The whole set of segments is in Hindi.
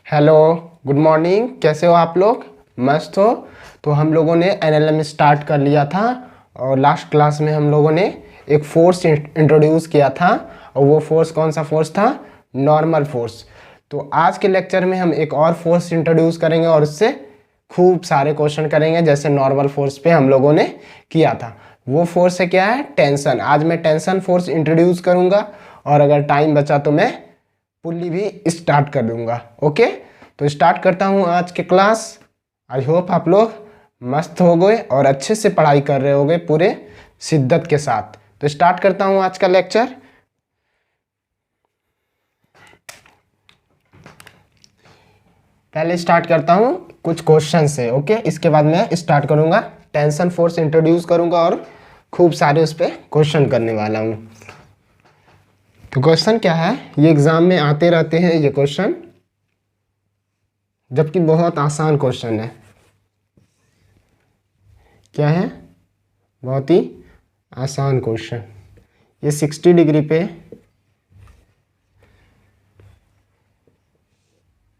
Hello, good morning. कैसे हो आप लोग? मस्त हो? तो हम लोगों ने एनएलएम स्टार्ट कर लिया था और लास्ट क्लास में हम लोगों ने एक फोर्स इंट्रोड्यूस किया था और वो फोर्स कौन सा फोर्स था? Normal force. तो आज के लेक्चर में हम एक और फोर्स इंट्रोड्यूस करेंगे और उससे खूब सारे क्वेश्चन करेंगे जैसे नॉर्मल फोर्स पे हम लोगों ने किया था। वो फोर्स है क्या है? टेंशन। आज मैं टेंशन फोर्स इंट्रोड्यूस करूँगा और अगर टाइम बचा तो मैं पुल्ली भी स्टार्ट कर दूंगा। ओके, तो स्टार्ट करता हूँ आज के क्लास। आई होप आप लोग मस्त हो गए और अच्छे से पढ़ाई कर रहे होगे पूरे शिद्दत के साथ। तो स्टार्ट करता हूँ आज का लेक्चर। पहले स्टार्ट करता हूँ कुछ क्वेश्चन से। ओके, इसके बाद मैं स्टार्ट करूँगा, टेंशन फोर्स इंट्रोड्यूस करूँगा और खूब सारे उस पर क्वेश्चन करने वाला हूँ। तो क्वेश्चन क्या है, ये एग्जाम में आते रहते हैं ये क्वेश्चन, जबकि बहुत आसान क्वेश्चन है। क्या है? बहुत ही आसान क्वेश्चन। ये 60 डिग्री पे,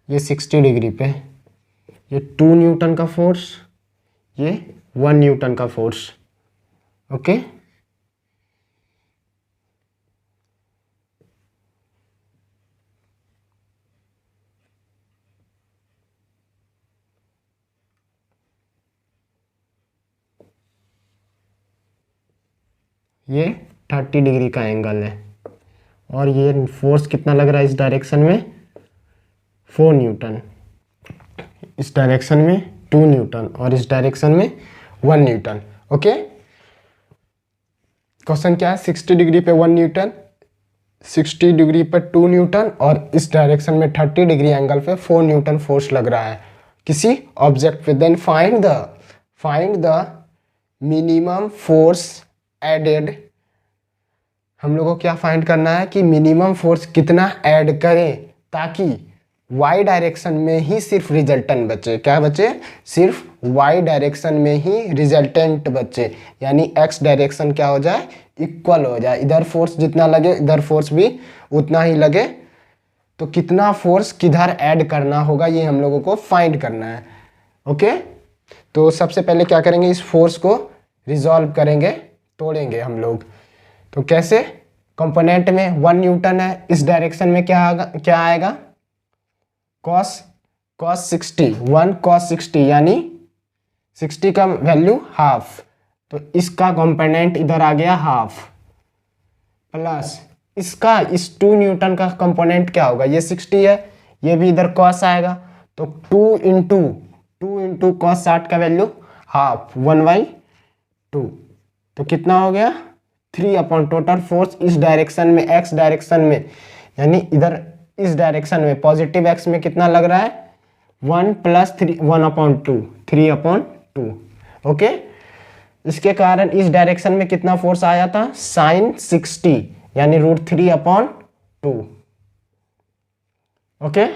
ये 60 डिग्री पे, ये 2 न्यूटन का फोर्स, ये 1 न्यूटन का फोर्स। ओके, ये 30 डिग्री का एंगल है और ये फोर्स कितना लग रहा है इस डायरेक्शन में? 4 न्यूटन। इस डायरेक्शन में 2 न्यूटन और इस डायरेक्शन में 1 न्यूटन। ओके, क्वेश्चन क्या है? 60 डिग्री पे 1 न्यूटन, 60 डिग्री पर 2 न्यूटन और इस डायरेक्शन में 30 डिग्री एंगल पे 4 न्यूटन फोर्स लग रहा है किसी ऑब्जेक्ट पे। Then find the minimum force added. हम लोगों को क्या फाइंड करना है कि मिनिमम फोर्स कितना ऐड करें ताकि y डायरेक्शन में ही सिर्फ रिजल्टेंट बचे। क्या बचे? सिर्फ y डायरेक्शन में ही रिजल्टेंट बचे, यानी x डायरेक्शन क्या हो जाए? इक्वल हो जाए। इधर फोर्स जितना लगे इधर फोर्स भी उतना ही लगे। तो कितना फोर्स किधर ऐड करना होगा ये हम लोगों को फाइंड करना है। ओके, तो सबसे पहले क्या करेंगे, इस फोर्स को रिजॉल्व करेंगे, तोड़ेंगे हम लोग। तो कैसे? कंपोनेंट में 1 न्यूटन है, इस डायरेक्शन में क्या आएगा? cos 60, 1 cos 60 यानी 60 का वैल्यू हाफ, तो इसका कंपोनेंट इधर आ गया हाफ, प्लस इसका इस 2 न्यूटन का कंपोनेंट क्या होगा? ये 60 है, ये भी इधर cos आएगा, तो 2 इंटू cos 60 का वैल्यू हाफ, 1/2। तो कितना हो गया? 3 अपॉन टोटल फोर्स इस डायरेक्शन में, x डायरेक्शन में, यानी इधर इस डायरेक्शन में पॉजिटिव x में कितना लग रहा है? 1 प्लस 3, 1/2, 3/2। ओके, इसके कारण इस डायरेक्शन में कितना फोर्स आया था? साइन 60 यानी √3/2। ओके,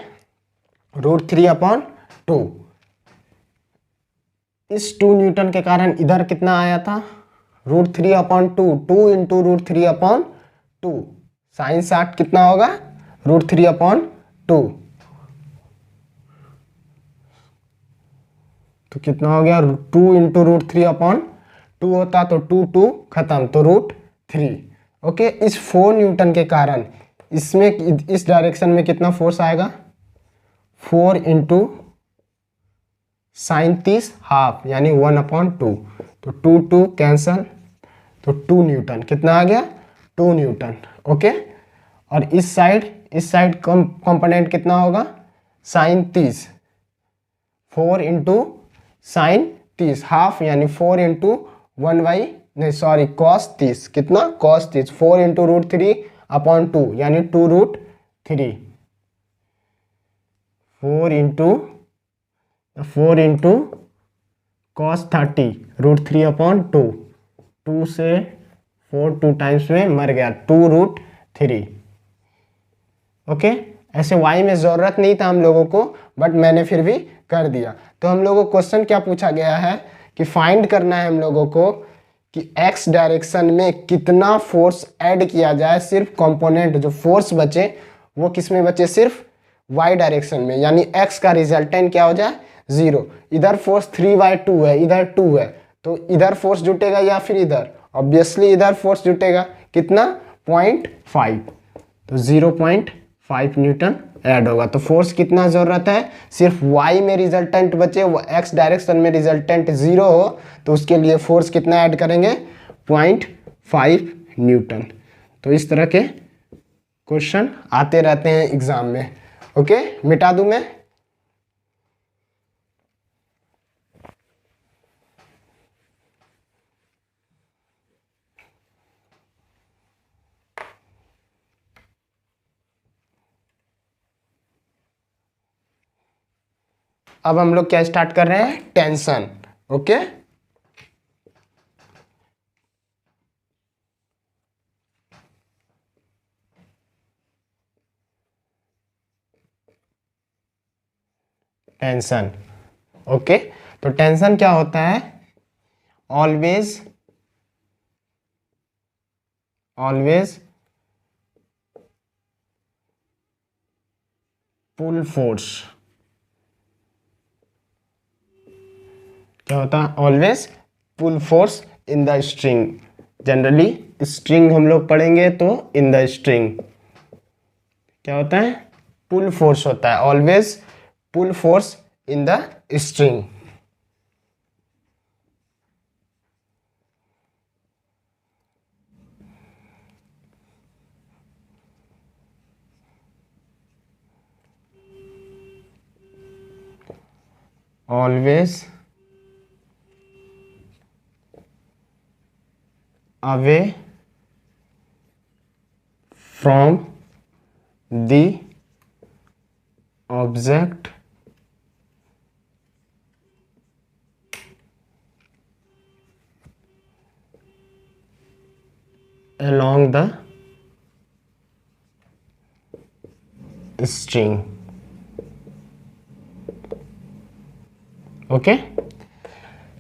√3/2। इस 2 न्यूटन के कारण इधर कितना आया था? √3/2, 2 इंटू √3/2। साइन 60 कितना होगा? √3/2। तो कितना हो गया? 2 इंटू √3/2 होता तो 2 खत्म, तो √3। ओके, इस 4 न्यूटन के कारण इसमें इस डायरेक्शन में कितना फोर्स आएगा? 4 इंटू साइन 30 हाफ यानी 1/2। तो 2 कैंसल, तो 2 न्यूटन कितना आ गया? 2 न्यूटन। ओके, और इस साइड कंपोनेंट कितना होगा? साइन 30, 4 इंटू साइन 30 हाफ यानी 4 इंटू cos 30, कितना? cos 30, 4 इंटू √3/2 यानी 2√3, 4 इंटू cos 30 √3/2, 2 से 4 2 टाइम्स में मर गया, 2√3। ओके, ऐसे y में जरूरत नहीं था हम लोगों को, बट मैंने फिर भी कर दिया। तो हम लोगों को क्वेश्चन क्या पूछा गया है कि फाइंड करना है हम लोगों को कि x डायरेक्शन में कितना फोर्स ऐड किया जाए। सिर्फ कंपोनेंट जो फोर्स बचे वो किस में बचे? सिर्फ y डायरेक्शन में, यानी x का रिजल्टेंट क्या हो जाए 0। इधर फोर्स 3/2 है, इधर 2 है, तो इधर फोर्स जुटेगा या फिर इधर, ऑब्वियसली इधर फोर्स जुटेगा, कितना 0.5, तो 0.5 न्यूटन ऐड होगा। तो फोर्स कितना ज़रूरत है, सिर्फ y में रिजल्टेंट बचे, x डायरेक्शन में रिजल्टेंट 0 हो, तो उसके लिए फोर्स कितना ऐड करेंगे 0.5 न्यूटन। तो इस तरह के क्वेश्चन आते रहते हैं एग्जाम में। ओके, मिटा दूं मैं। अब हम लोग क्या स्टार्ट कर रहे हैं, टेंशन। Okay, tension. ओके, तो टेंशन क्या होता है, ऑलवेज पुल फोर्स। क्या होता है, always pull force in the string. Generally string हम लोग पढ़ेंगे तो इन द स्ट्रिंग क्या होता है, पुल फोर्स होता है, always pull force in the string. Always away from the object along the string। Okay,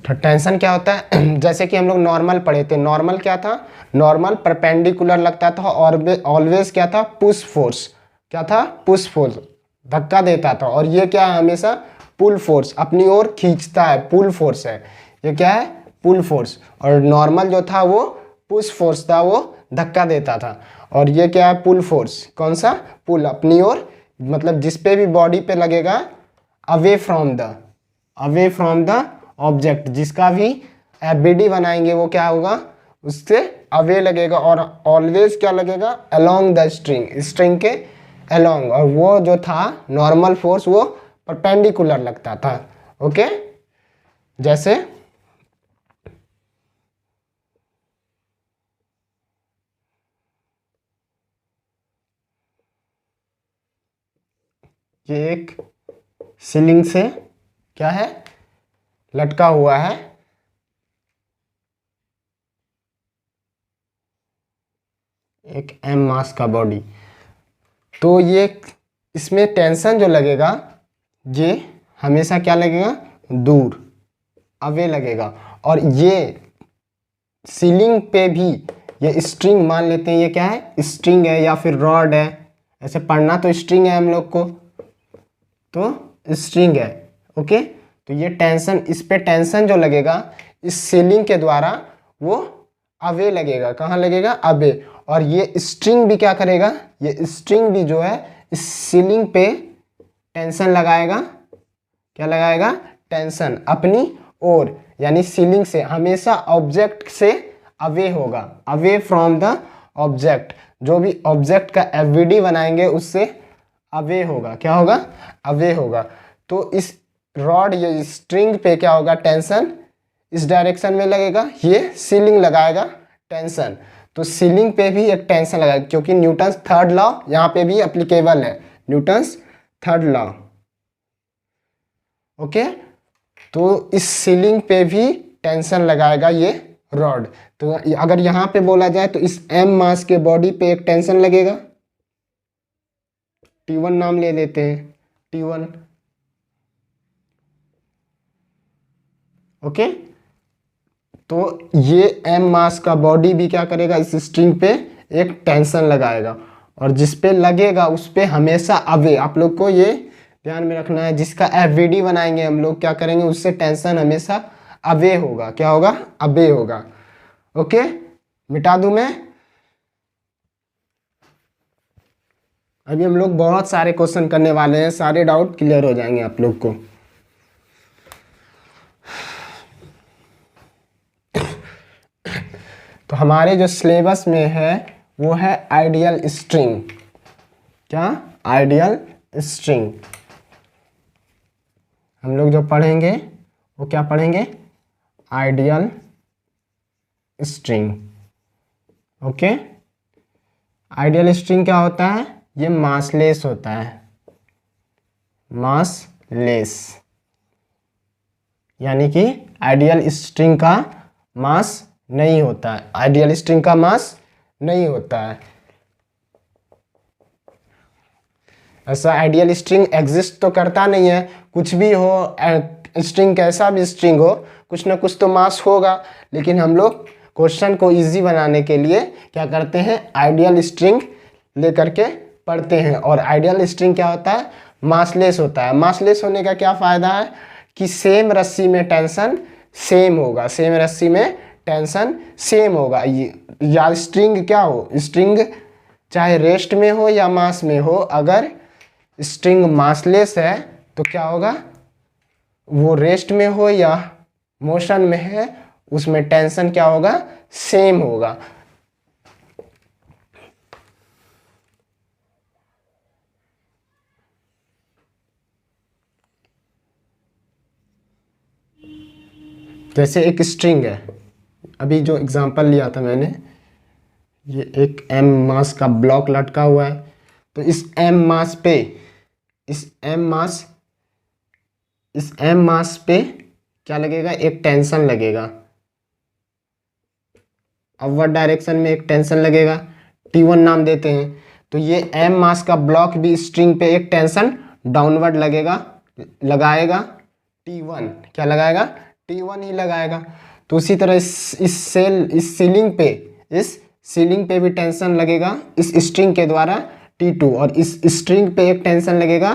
तो टेंशन क्या होता है, जैसे कि हम लोग नॉर्मल पढ़े थे, नॉर्मल क्या था, नॉर्मल परपेंडिकुलर लगता था, और ऑलवेज क्या था, पुश फोर्स, क्या था, पुश फोर्स, धक्का देता था, और ये क्या है, हमेशा पुल फोर्स, अपनी ओर खींचता है, पुल फोर्स है, ये क्या है, पुल फोर्स। और नॉर्मल जो था वो पुश फोर्स था, वो धक्का देता था, और ये क्या है, पुल फोर्स, कौन सा, पुल, अपनी ओर, मतलब जिस पे भी बॉडी पे लगेगा, अवे फ्रॉम द ऑब्जेक्ट, जिसका भी एफबीडी बनाएंगे वो क्या होगा, उससे अवे लगेगा, और ऑलवेज क्या लगेगा, अलोंग द स्ट्रिंग के अलोंग, और वो जो था नॉर्मल फोर्स वो परपेंडिकुलर लगता था। ओके, जैसे ये एक सीलिंग से क्या है, लटका हुआ है एक m मास का बॉडी, तो ये इसमें टेंशन जो लगेगा ये हमेशा क्या लगेगा, दूर, अवे लगेगा। और ये सीलिंग पे भी, ये स्ट्रिंग मान लेते हैं, ये क्या है, स्ट्रिंग है या फिर रॉड है, ऐसे पढ़ना तो स्ट्रिंग है हम लोग को, तो स्ट्रिंग है। ओके, तो ये टेंशन, इस पे टेंशन जो लगेगा इस सीलिंग के द्वारा वो अवे लगेगा, कहाँ लगेगा, अवे। और ये स्ट्रिंग भी क्या करेगा, ये स्ट्रिंग भी जो है इस सीलिंग पे टेंशन लगाएगा, क्या लगाएगा, टेंशन अपनी ओर, यानी सीलिंग से हमेशा ऑब्जेक्ट से अवे होगा, अवे फ्रॉम द ऑब्जेक्ट, जो भी ऑब्जेक्ट का एफबीडी बनाएंगे उससे अवे होगा, क्या होगा, अवे होगा। तो इस रॉड या स्ट्रिंग पे क्या होगा, टेंशन इस डायरेक्शन में लगेगा, ये सीलिंग लगाएगा टेंशन, तो सीलिंग पे भी एक टेंशन लगाएगा, क्योंकि न्यूटन्स थर्ड लॉ यहाँ पे भी एप्लीकेबल है, न्यूटन्स थर्ड लॉ। ओके, तो इस सीलिंग पे भी टेंशन लगाएगा ये रॉड। तो अगर यहाँ पे बोला जाए तो इस m मास के बॉडी पे एक टेंशन लगेगा, T1 नाम ले लेते हैं, T1। ओके, तो ये m मास का बॉडी भी क्या करेगा, इस स्ट्रिंग पे एक टेंशन लगाएगा, और जिस पे लगेगा उस पे हमेशा अवे, आप लोग को ये ध्यान में रखना है। जिसका एफवीडी बनाएंगे हम लोग, क्या करेंगे, उससे टेंशन हमेशा अवे होगा। क्या होगा, अवे होगा। ओके, मिटा दूं मैं। अभी हम लोग बहुत सारे क्वेश्चन करने वाले हैं, सारे डाउट क्लियर हो जाएंगे आप लोग को। तो हमारे जो सिलेबस में है वो है आइडियल स्ट्रिंग। क्या, आइडियल स्ट्रिंग। हम लोग जो पढ़ेंगे वो क्या पढ़ेंगे, ideal string. Okay, ideal string क्या होता है, ये मासलेस होता है, मासलेस, यानी कि आइडियल स्ट्रिंग का मास नहीं होता है, आइडियल स्ट्रिंग का मास नहीं होता है। ऐसा आइडियल स्ट्रिंग एग्जिस्ट तो करता नहीं है, कुछ भी हो स्ट्रिंग, कैसा भी स्ट्रिंग हो, कुछ ना कुछ तो मास होगा। लेकिन हम लोग क्वेश्चन को इजी बनाने के लिए क्या करते हैं, आइडियल स्ट्रिंग लेकर के पढ़ते हैं। और आइडियल स्ट्रिंग क्या होता है, मासलेस होता है। मासलेस होने का क्या फ़ायदा है कि सेम रस्सी में टेंशन सेम होगा, सेम रस्सी में टेंशन सेम होगा। या स्ट्रिंग क्या हो, स्ट्रिंग चाहे रेस्ट में हो या मास में हो, अगर स्ट्रिंग मासलेस है तो क्या होगा, वो रेस्ट में हो या मोशन में है, उसमें टेंशन क्या होगा, सेम होगा। जैसे एक स्ट्रिंग है, अभी जो एग्जांपल लिया था मैंने, ये एक m मास का ब्लॉक लटका हुआ है। तो इस m मास पे, इस m मास पे क्या लगेगा, एक टेंशन लगेगा, अपवर्ड डायरेक्शन में एक टेंशन लगेगा, T1 नाम देते हैं। तो ये m मास का ब्लॉक भी स्ट्रिंग पे एक टेंशन डाउनवर्ड लगाएगा T1। क्या लगाएगा, T1 ही लगाएगा। तो उसी तरह इस सीलिंग पे भी टेंशन लगेगा इस स्ट्रिंग के द्वारा T2, और इस स्ट्रिंग पे एक टेंशन लगेगा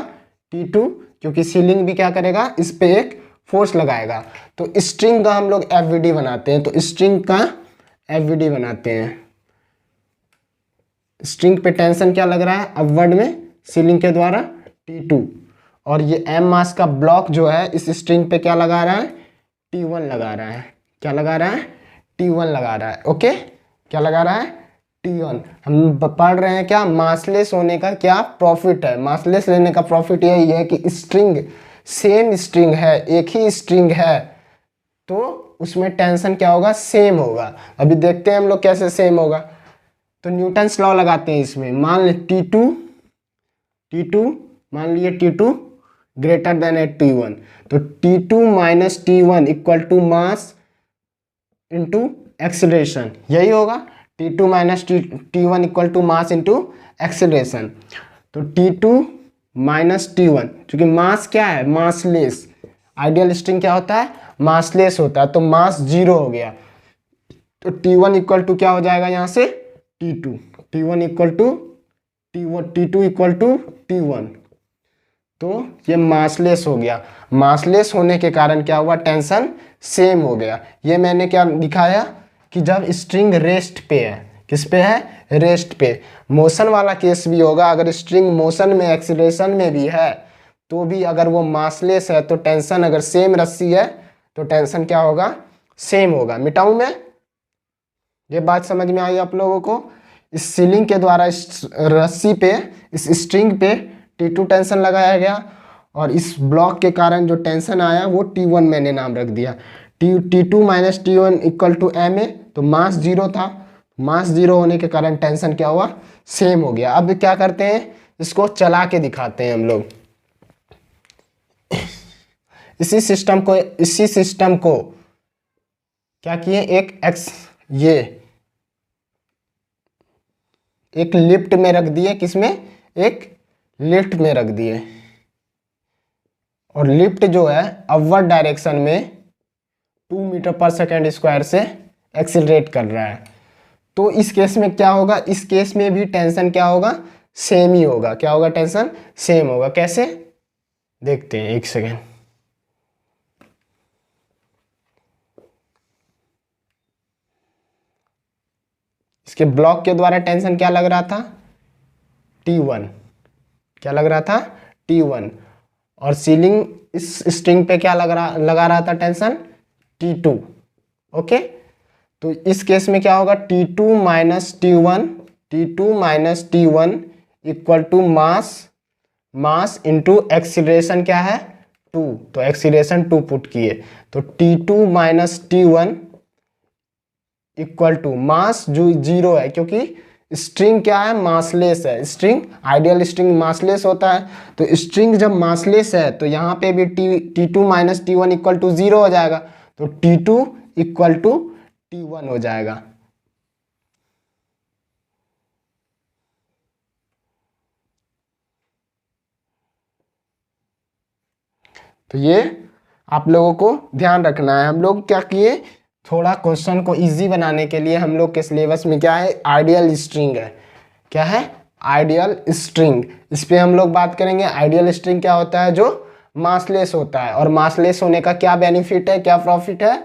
T2, क्योंकि सीलिंग भी क्या करेगा, इस पे एक फोर्स लगाएगा। तो स्ट्रिंग का हम लोग एफवीडी बनाते हैं। तो स्ट्रिंग का एफवीडी बनाते हैं, स्ट्रिंग पे टेंशन क्या लग रहा है, अपवर्ड में, सीलिंग के द्वारा T2, और ये m मास का ब्लॉक जो है इस स्ट्रिंग पे क्या लगा रहा है, T1 लगा रहा है। क्या लगा रहा है, T1 लगा रहा है। ओके, क्या लगा रहा है, T1। हम पढ़ रहे हैं क्या, मासलेस होने का क्या प्रॉफिट है। मासलेस लेने का प्रॉफिट यही है कि स्ट्रिंग सेम स्ट्रिंग है, एक ही स्ट्रिंग है, तो उसमें टेंशन क्या होगा, सेम होगा। अभी देखते हैं हम लोग कैसे सेम होगा। तो न्यूटन्स लॉ लगाते हैं इसमें। मान ले T2 मान लिए T2 ग्रेटर देन है T1, तो T2 minus T1 equal to mass into acceleration, यही होगा। T2 minus T1 equal to mass into acceleration. तो T2 माइनस T1, क्योंकि मास क्या है, मासलेस। आइडियल स्ट्रिंग क्या होता है, मासलेस होता है, तो मास 0 हो गया। तो T1 इक्वल टू क्या हो जाएगा यहाँ से, T2, T1 equal to T1, T2 equal to T1। तो ये मासलेस हो गया। मासलेस होने के कारण क्या हुआ, टेंशन सेम हो गया। ये मैंने क्या दिखाया कि जब स्ट्रिंग रेस्ट पे है, किस पे है, रेस्ट पे। मोशन वाला केस भी होगा, अगर स्ट्रिंग मोशन में, एक्सीलरेशन में भी है, तो भी अगर वो मासलेस है तो टेंशन, अगर सेम रस्सी है तो टेंशन क्या होगा, सेम होगा। मिटाऊं मैं, ये बात समझ में आई आप लोगों को। इस सीलिंग के द्वारा इस रस्सी पे, इस स्ट्रिंग पे T2 टेंशन लगाया गया, और इस ब्लॉक के कारण जो टेंशन आया वो T1 मैंने नाम रख दिया। T2 minus T1 equal to m है, तो मास 0 था, मास 0 होने के कारण टेंशन क्या हुआ, सेम हो गया। अब क्या करते हैं, इसको चला के दिखाते हैं हम लोग। इसी सिस्टम को क्या किए, एक लिफ्ट में रख दिए, किसमें, एक लिफ्ट में रख दिए, और लिफ्ट जो है अपवर्ड डायरेक्शन में 2 मीटर पर सेकेंड स्क्वायर से एक्सीलरेट कर रहा है। तो इस केस में क्या होगा, इस केस में भी टेंशन क्या होगा, सेम ही होगा। क्या होगा, टेंशन सेम होगा। कैसे, देखते हैं, एक सेकेंड। इसके ब्लॉक के द्वारा टेंशन क्या लग रहा था, T1। क्या लग रहा था, T1। और सीलिंग इस स्ट्रिंग पे क्या लगा रहा था टेंशन, T2। ओके, तो इस केस में क्या होगा, T2 minus T1, T2 minus T1 equal to mass into acceleration क्या है, 2। तो एक्सीलरेशन 2 पुट किए, तो T2 minus T1 equal to मास जो 0 है, क्योंकि स्ट्रिंग क्या है, मासलेस है। स्ट्रिंग, आइडियल स्ट्रिंग मासलेस होता है। तो स्ट्रिंग जब मासलेस है तो यहाँ पे भी T2 minus T1 equal to 0 हो जाएगा। तो T2 इक्वल टू T1 हो जाएगा। तो ये आप लोगों को ध्यान रखना है। हम लोग क्या किए, थोड़ा क्वेश्चन को इजी बनाने के लिए हम लोग के सिलेबस में क्या है, आइडियल स्ट्रिंग है। क्या है, आइडियल स्ट्रिंग। इस पे हम लोग बात करेंगे। आइडियल स्ट्रिंग क्या होता है, जो मासलेस होता है। और मासलेस होने का क्या बेनिफिट है, क्या प्रॉफिट है,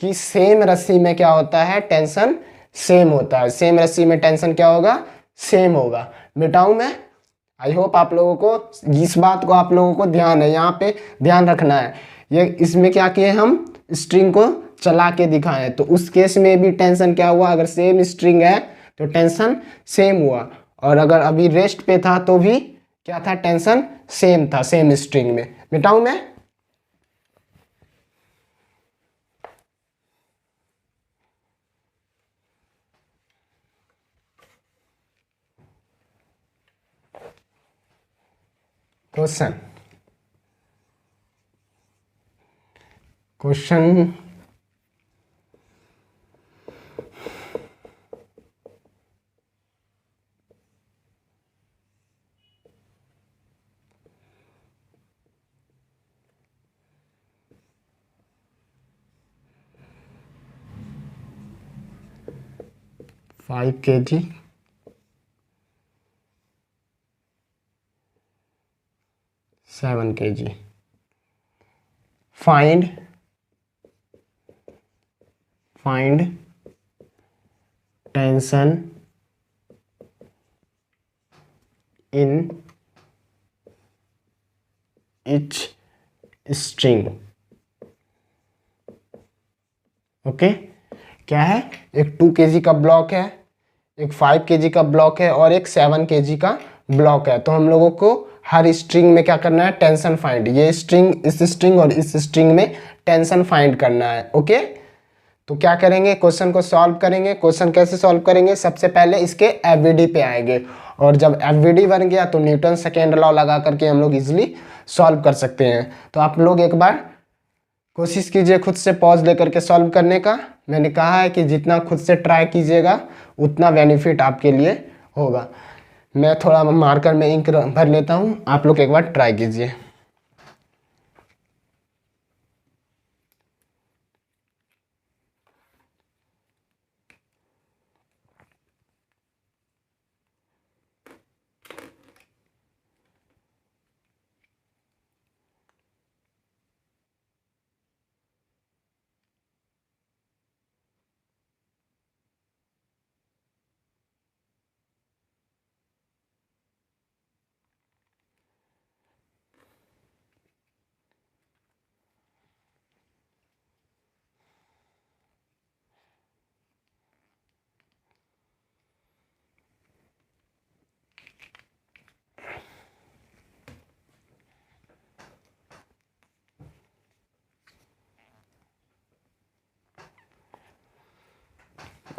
कि सेम रस्सी में क्या होता है, टेंशन सेम होता है। सेम रस्सी में टेंशन क्या होगा, सेम होगा। मिटाऊं मैं, आई होप आप लोगों को इस बात को, आप लोगों को ध्यान है, यहाँ पे ध्यान रखना है। ये इसमें क्या किए, हम स्ट्रिंग को चला के दिखाएं। तो उस केस में भी टेंशन क्या हुआ, अगर सेम स्ट्रिंग है तो टेंशन सेम हुआ। और अगर अभी रेस्ट पे था तो भी क्या था, टेंशन सेम था, सेम स्ट्रिंग में। मिटाऊं मैं, question question 5 kg 7 kg, find tension in each string। Okay, क्या है, एक 2 kg का ब्लॉक है, एक 5 kg का ब्लॉक है और एक 7 kg का ब्लॉक है। तो हम लोगों को हर स्ट्रिंग में क्या करना है, टेंशन फाइंड। ये स्ट्रिंग, इस स्ट्रिंग और इस स्ट्रिंग में टेंशन फाइंड करना है। ओके, तो क्या करेंगे, क्वेश्चन को सॉल्व करेंगे। क्वेश्चन कैसे सॉल्व करेंगे, सबसे पहले इसके एफवीडी पे आएंगे। और जब एफवीडी बन गया तो न्यूटन सेकेंड लॉ लगा करके हम लोग इजिली सॉल्व कर सकते हैं। तो आप लोग एक बार कोशिश कीजिए खुद से पॉज लेकर के सॉल्व करने का। मैंने कहा है कि जितना खुद से ट्राई कीजिएगा उतना बेनिफिट आपके लिए होगा। मैं थोड़ा मार्कर में इंक भर लेता हूँ, आप लोग एक बार ट्राई कीजिए।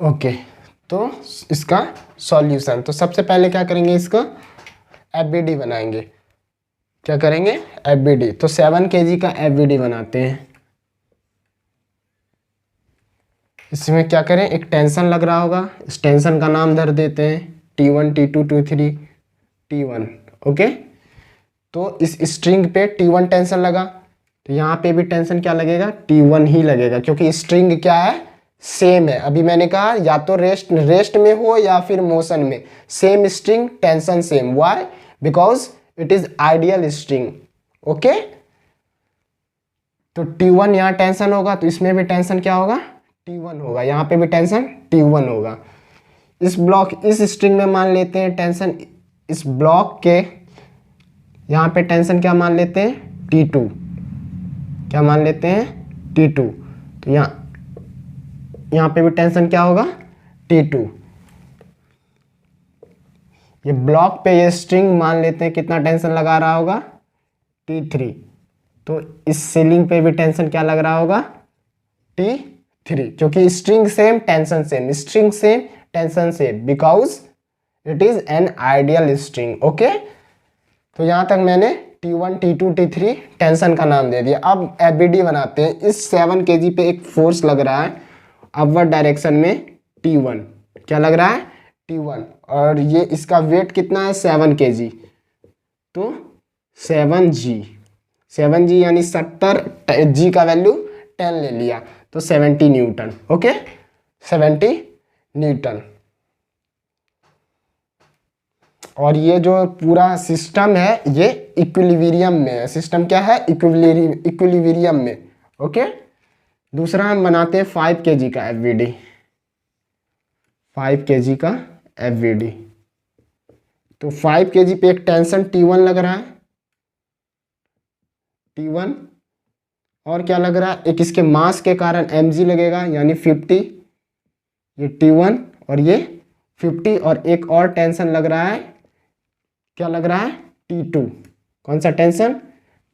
ओके, तो इसका सॉल्यूशन, तो सबसे पहले क्या करेंगे, इसका एफवीडी बनाएंगे। क्या करेंगे, एफवीडी। तो 7 kg का एफवीडी बनाते हैं। इसमें क्या करें, एक टेंशन लग रहा होगा, इस टेंशन का नाम धर देते हैं T1 T2 T3 T1। Okay, तो इस स्ट्रिंग पे T1 टेंशन लगा, तो यहाँ पे भी टेंशन क्या लगेगा, T1 ही लगेगा, क्योंकि स्ट्रिंग क्या है, सेम है। अभी मैंने कहा या तो रेस्ट में हो या फिर मोशन में, same string tension same. Why? Because it is ideal string. Okay, तो T1 यहाँ टेंशन होगा तो इसमें भी टेंशन क्या होगा? T1 होगा। यहाँ पे भी टेंशन T1 होगा। इस ब्लॉक इस स्ट्रिंग में मान लेते हैं टेंशन, इस ब्लॉक के यहाँ पे टेंशन क्या मान लेते हैं? T2। क्या मान लेते हैं? T2। तो यहाँ पे भी टेंशन क्या होगा? T2। ये ब्लॉक पे ये स्ट्रिंग मान लेते हैं कितना टेंशन लगा रहा होगा? T3। तो इस सीलिंग पे भी टेंशन क्या लग रहा होगा? T3, क्योंकि string same tension same, string same tension same, because it is an ideal string. Okay, तो यहाँ तक मैंने T1, T2, T3 टेंशन का नाम दे दिया। अब एबीडी बनाते हैं। इस 7 kg पे एक फोर्स लग रहा है अपवर्ड डायरेक्शन में T1। क्या लग रहा है? T1। और ये इसका वेट कितना है? 7 kg। तो 7g यानी 70, g का वैल्यू 10 ले लिया तो 70 न्यूटन। Okay, 70 Newton. और ये जो पूरा सिस्टम है ये इक्विलिब्रियम में है। सिस्टम क्या है? इक्विलिब्रियम में। ओके, दूसरा हम बनाते हैं 5 kg का एफवीडी। 5 kg का एफवीडी। तो 5 kg पे एक टेंशन T1 लग रहा है, T1। और क्या लग रहा है? एक इसके मास के कारण mg लगेगा यानी 50। ये T1 और ये 50। और एक और टेंशन लग रहा है, क्या लग रहा है? T2। कौन सा टेंशन?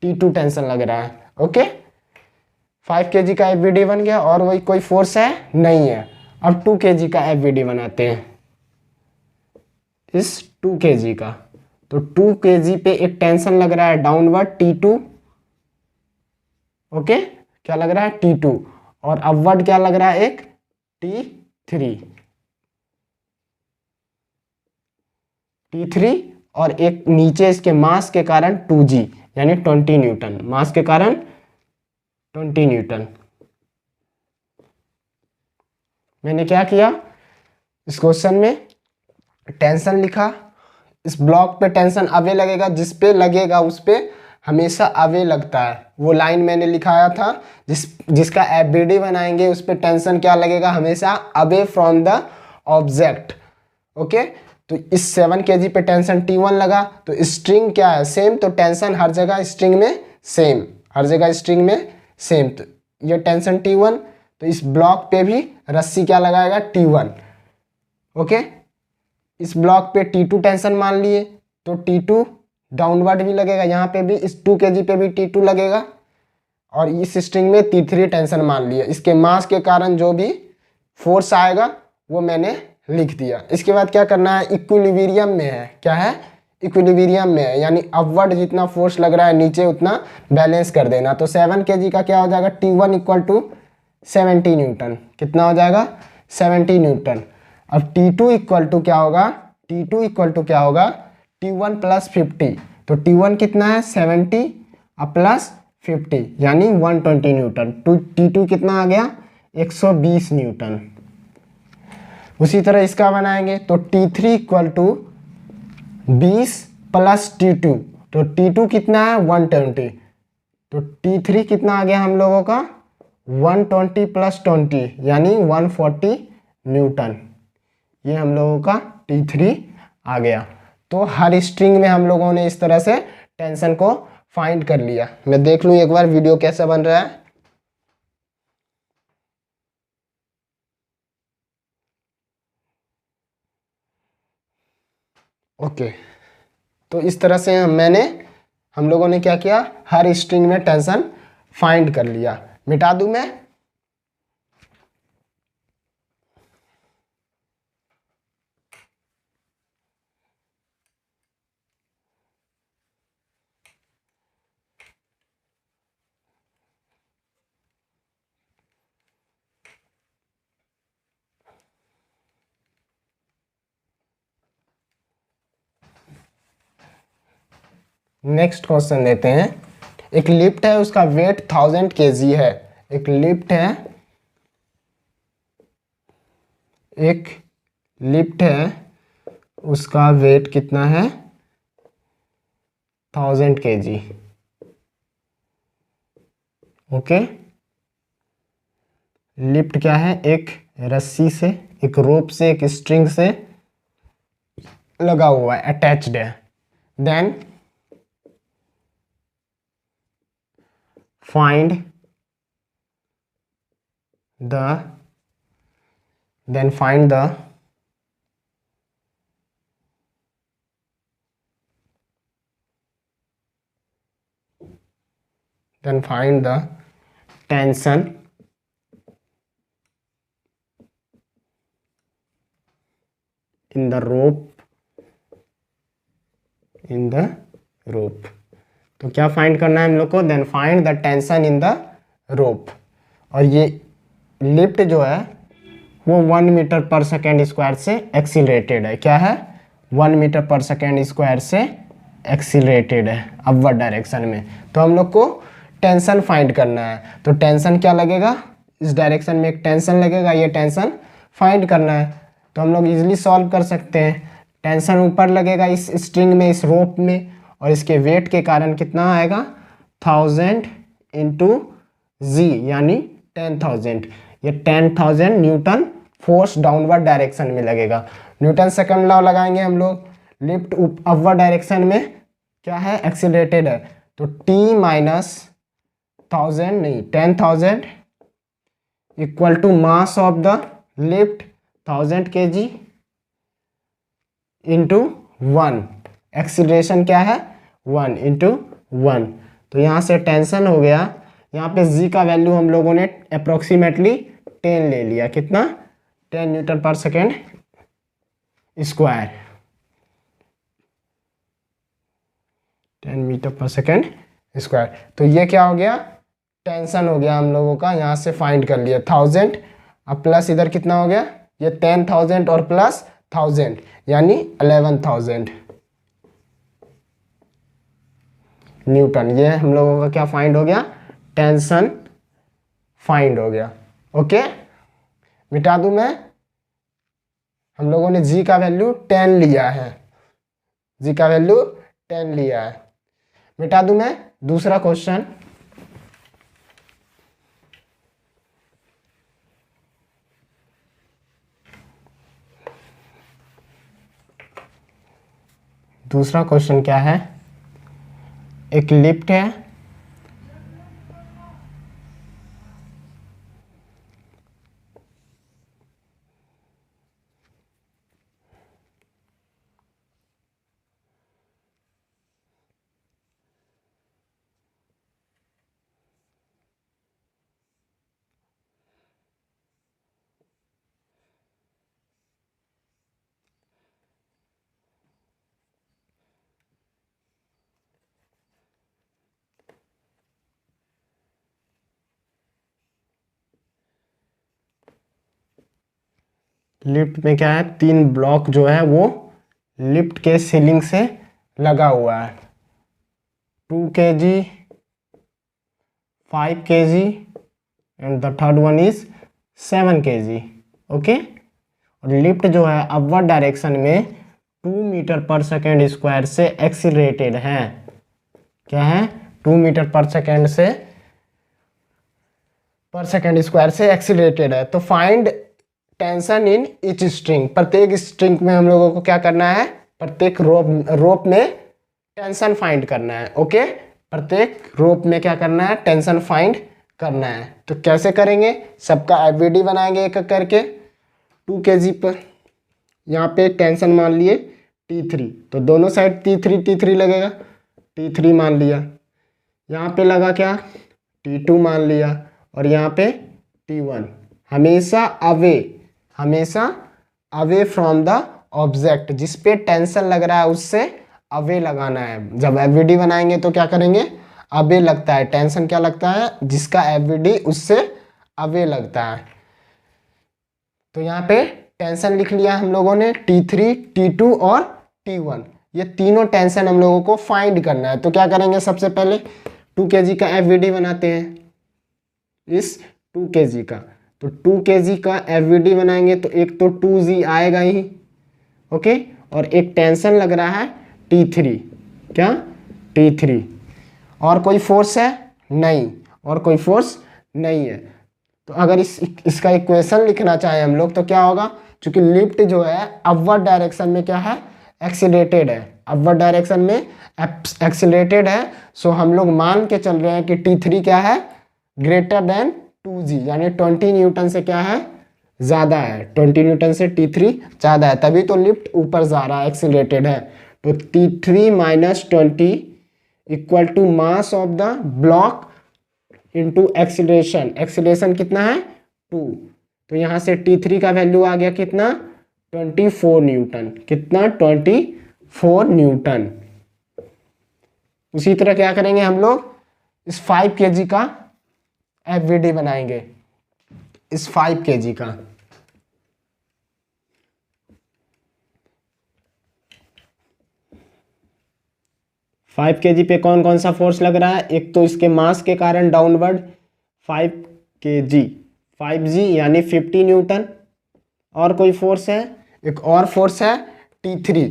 T2 टेंशन लग रहा है। ओके, 5 kg का एफवीडी बन गया। और वही कोई फोर्स है? नहीं है। अब 2 kg का एफवीडी बनाते हैं, इस 2 kg का। तो 2 kg पे एक टेंशन लग रहा है डाउनवर्ड T2। ओके, क्या लग रहा है? T2। और अपवर्ड क्या लग रहा है? एक T3 और एक नीचे इसके मास के कारण 2g यानी 20 न्यूटन। मास के कारण 20 न्यूटन। मैंने क्या किया इस क्वेश्चन में? टेंशन लिखा। इस ब्लॉक पे टेंशन अवे लगेगा, जिस पे लगेगा उस पे हमेशा अवे लगता है। वो लाइन मैंने लिखाया था, जिसका एफवीडी बनाएंगे उस पे टेंशन क्या लगेगा? हमेशा away from the object. Okay, तो इस 7 kg पे टेंशन T1 लगा तो स्ट्रिंग क्या है? सेम। तो टेंशन हर जगह स्ट्रिंग में सेम, हर जगह स्ट्रिंग में सेम। तो ये टेंशन T1। तो इस ब्लॉक पे भी रस्सी क्या लगाएगा? T1। ओके, इस ब्लॉक पे T2 टेंशन मान लिए तो T2 डाउनवर्ड भी लगेगा। यहाँ पे भी इस 2 kg पे भी T2 लगेगा। और इस स्ट्रिंग में T3 टेंशन मान लिया। इसके मास के कारण जो भी फोर्स आएगा वो मैंने लिख दिया। इसके बाद क्या करना है? इक्विलिब्रियम में है। क्या है? इक्विलिब्रियम में है, यानी अपवर्ड जितना फोर्स लग रहा है नीचे उतना बैलेंस कर देना। तो 7 kg का क्या हो जाएगा? T1 equal to 70 Newton. कितना हो जाएगा? 70 न्यूटन। अब T2 इक्वल टू क्या होगा? T2 इक्वल टू क्या होगा? T1 plus 50। तो T1 कितना है? 70 और प्लस 50 यानी 120 न्यूटन। T2 कितना आ गया? 120 न्यूटन। उसी तरह इसका बनाएंगे तो T3 equal to 20 plus T2। तो T2 कितना है? 120। तो T3 कितना आ गया हम लोगों का? 120 प्लस 20 यानी 140 न्यूटन। ये हम लोगों का T3 आ गया। तो हर स्ट्रिंग में हम लोगों ने इस तरह से टेंशन को फाइंड कर लिया। मैं देख लूँ एक बार वीडियो कैसा बन रहा है। ओके, तो इस तरह से हम लोगों ने क्या किया? हर स्ट्रिंग में टेंशन फाइंड कर लिया। मिटा दूं मैं? नेक्स्ट क्वेश्चन लेते हैं। एक लिफ्ट है, उसका वेट 1000 kg है। एक लिफ्ट है, एक लिफ्ट है, उसका वेट कितना है 1000 kg। ओके, लिफ्ट क्या है, एक रस्सी से, एक रोप से, एक स्ट्रिंग से लगा हुआ है, अटैच्ड है। Then find the then find the tension in the rope तो क्या फाइंड करना है हम लोग को, then find the tension in the rope. और ये लिफ्ट जो है वो 1 मीटर पर सेकेंड स्क्वायर से एक्सीलरेटेड है। क्या है, 1 मीटर पर सेकेंड स्क्वायर से एक्सीलरेटेड है अपवर्ड डायरेक्शन में। तो हम लोग को टेंशन फाइंड करना है। तो टेंशन क्या लगेगा, इस डायरेक्शन में एक टेंशन लगेगा, ये टेंशन फाइंड करना है। तो हम लोग इजीली सॉल्व कर सकते हैं। टेंशन ऊपर लगेगा इस स्ट्रिंग में, इस रोप में, और इसके वेट के कारण कितना आएगा 1000 इंटू जी यानी 10,000। ये 10,000 न्यूटन फोर्स डाउनवर्ड डायरेक्शन में लगेगा। न्यूटन सेकंड लॉ लगाएंगे हम लोग। लिफ्ट अपवर्ड डायरेक्शन में क्या है, एक्सीलरेटेड है, तो t minus 10,000 equal to mass of the lift 1000 kg into 1। Acceleration क्या है 1 इंटू 1। तो यहाँ से टेंशन हो गया, यहाँ पे g का वैल्यू हम लोगों ने अप्रोक्सीमेटली 10 ले लिया। कितना, 10 न्यूटन पर सेकेंड स्क्वायर, 10 मीटर पर सेकेंड स्क्वायर। तो ये क्या हो गया, टेंशन हो गया हम लोगों का। यहाँ से फाइंड कर लिया 1000 अब प्लस इधर कितना हो गया, ये 10,000 और प्लस 1000 यानी 11,000 न्यूटन। ये हम लोगों का क्या फाइंड हो गया, टेंशन फाइंड हो गया। ओके, मिटा दूं मैं, हम लोगों ने जी का वैल्यू 10 लिया है, जी का वैल्यू 10 लिया है। मिटा दूं मैं दूसरा क्वेश्चन। दूसरा क्वेश्चन क्या है, एक लिफ्ट है, लिफ्ट में क्या है, 3 ब्लॉक जो है वो लिफ्ट के सीलिंग से लगा हुआ है। 2 kg, 5 kg and the third one is 7 kg। Okay, और लिफ्ट जो है अपवर्ड डायरेक्शन में 2 मीटर पर सेकेंड स्क्वायर से एक्सीलरेटेड है। क्या है, 2 मीटर पर सेकेंड स्क्वायर से एक्सीलरेटेड है। तो find tension in each string. प्रत्येक स्ट्रिंग में हम लोगों को क्या करना है, प्रत्येक रोप में टेंशन फाइंड करना है। ओके, प्रत्येक रोप में क्या करना है, टेंशन फाइंड करना है। तो कैसे करेंगे, सबका एफवीडी बनाएंगे एक एक करके। 2 kg पर यहाँ पे टेंशन मान लिए T3, तो दोनों साइड T3 लगेगा, T3 मान लिया। यहाँ पे लगा क्या, T2 मान लिया, और यहाँ पे T1। हमेशा अवे फ्रॉम द ऑब्जेक्ट, जिस पे टेंशन लग रहा है उससे अवे लगाना है। जब एफवीडी बनाएंगे तो क्या करेंगे, अवे लगता है, टेंशन क्या लगता है, जिसका एफवीडी उससे अवे लगता है। तो यहाँ पे टेंशन लिख लिया हम लोगों ने, T3, T2 और T1। ये तीनों टेंशन हम लोगों को फाइंड करना है। तो क्या करेंगे, सबसे पहले 2 kg का एफवीडी बनाते हैं, इस 2 kg का। तो 2 kg का FVD बनाएंगे तो एक तो 2G आएगा ही, ओके, और एक टेंशन लग रहा है T3, क्या T3, और कोई फोर्स है नहीं, और कोई फोर्स नहीं है। तो अगर इसका इक्वेशन लिखना चाहें हम लोग तो क्या होगा, क्योंकि लिफ्ट जो है अपवर्ड डायरेक्शन में क्या है, एक्सीलरेटेड है, अपवर्ड डायरेक्शन में एक्सीलरेटेड है। सो हम लोग मान के चल रहे हैं कि T3 क्या है, ग्रेटर देन 2G, यानी 20 न्यूटन से क्या है, ज़्यादा है, 20 न्यूटन से T3 ज़्यादा है, तभी तो लिफ्ट ऊपर जा रहा है, एक्सीलरेटेड है। तो T3 minus 20 equal to mass of the block into acceleration, acceleration कितना है 2, तो यहाँ से T3 का वैल्यू आ गया कितना 24 न्यूटन, कितना 24 न्यूटन। उसी तरह क्या करेंगे हम लोग, इस 5 kg का FVD बनाएंगे, इस 5 kg का। फाइव kg पे कौन कौन सा फोर्स लग रहा है, एक तो इसके मास के कारण डाउनवर्ड 5 kg, 5G यानी 50 न्यूटन, और कोई फोर्स है, एक और फोर्स है T3,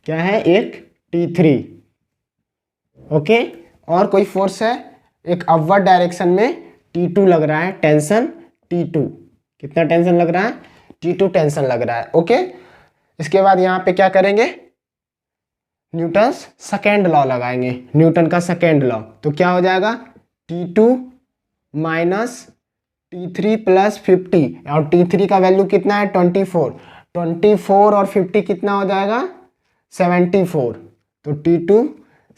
क्या है, एक T3, ओके, और कोई फोर्स है एक अपवर्ड डायरेक्शन में T2 लग रहा है, टेंशन T2, कितना टेंशन लग रहा है, T2 टेंशन लग रहा है, ओके। इसके बाद यहाँ पे क्या करेंगे, न्यूटन सेकेंड लॉ लगाएंगे, न्यूटन का सेकेंड लॉ, तो क्या हो जाएगा T2 माइनस T3 प्लस 50, और T3 का वैल्यू कितना है 24, 24 और 50 कितना हो जाएगा 74, तो T2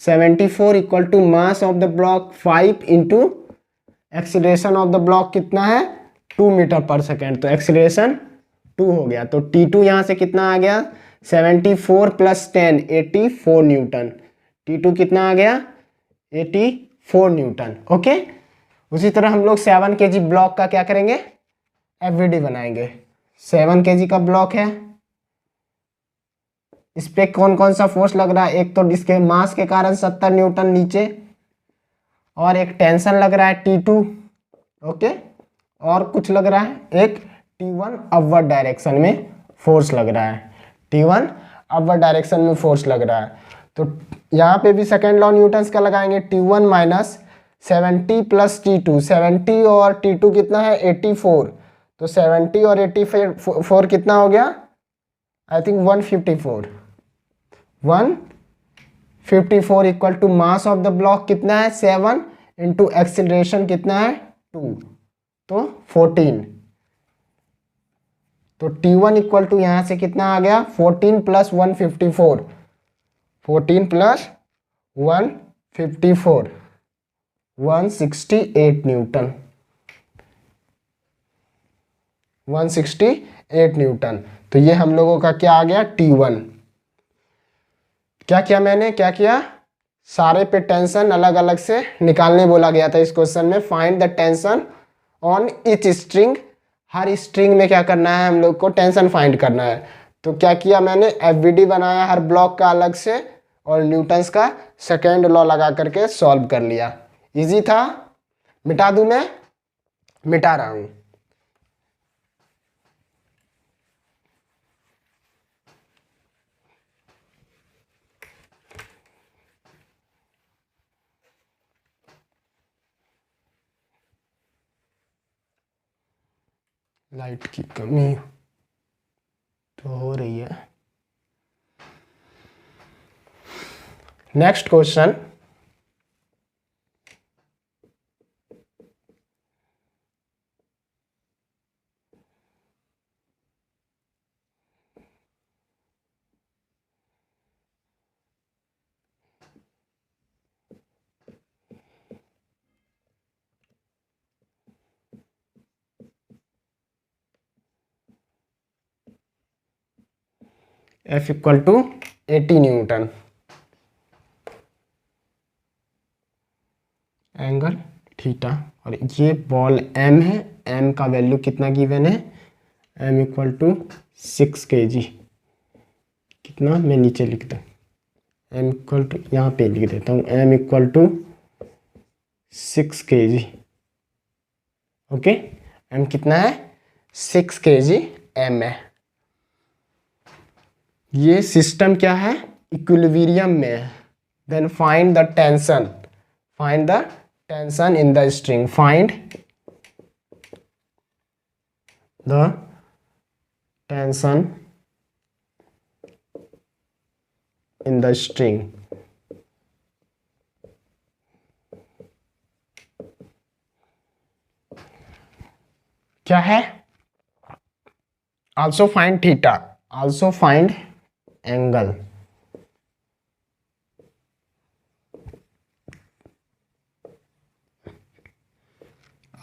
74 equal to mass of the block 5 into acceleration of the block कितना है 2 मीटर पर सेकेंड, तो एक्सीलरेशन 2 हो गया, तो T2 यहाँ से कितना आ गया 74 प्लस 10 84 न्यूटन, T2 कितना आ गया 84 न्यूटन, ओके। उसी तरह हम लोग 7 kg ब्लॉक का क्या करेंगे, FVD बनाएंगे। 7 kg का ब्लॉक है, इस पे कौन कौन सा फोर्स लग रहा है, एक तो इसके मास के कारण 70 न्यूटन नीचे, और एक टेंशन लग रहा है T2, ओके, और कुछ लग रहा है एक T1 अपवर्ड डायरेक्शन में फोर्स लग रहा है, T1 अपवर्ड डायरेक्शन में फोर्स लग रहा है। तो यहाँ पे भी सेकेंड लॉ न्यूटन्स का लगाएंगे, T1 माइनस 70 प्लस T2, 70 और T2 कितना है 84, तो 70 और 84 कितना हो गया, I think 154, 154 equal to mass of the block कितना है 7 इंटू एक्सीलरेशन कितना है 2, तो 14, तो T1 इक्वल टू यहाँ से कितना आ गया 14 प्लस 154, 14 प्लस 154, 168 न्यूटन, 168 न्यूटन। तो ये हम लोगों का क्या आ गया T1। क्या किया मैंने, क्या किया, सारे पे टेंशन अलग अलग से निकालने बोला गया था इस क्वेश्चन में। Find the tension on each string, her string में क्या करना है हम लोग को टेंशन फाइंड करना है। तो क्या किया मैंने, FVD बनाया हर ब्लॉक का अलग से, और न्यूटन्स का सेकेंड लॉ लगा करके सॉल्व कर लिया। इजी था, मिटा दूं मैं, मिटा रहा हूं। लाइट की कमी तो हो रही है। Next question, F equal to 80 newton, angle theta, और ये बॉल M है, M का वैल्यू कितना गिवन है, M इक्वल टू 6 kg, कितना मैं नीचे लिखता हूँ, M इक्वल टू, यहाँ पे लिख देता हूँ, M equal to 6 kg, okay. M कितना है 6 kgm है। ये सिस्टम क्या है, इक्विलिब्रियम में है। Then find the tension, find the tension in the string, find the tension in the string. क्या है, also find theta, also find angle,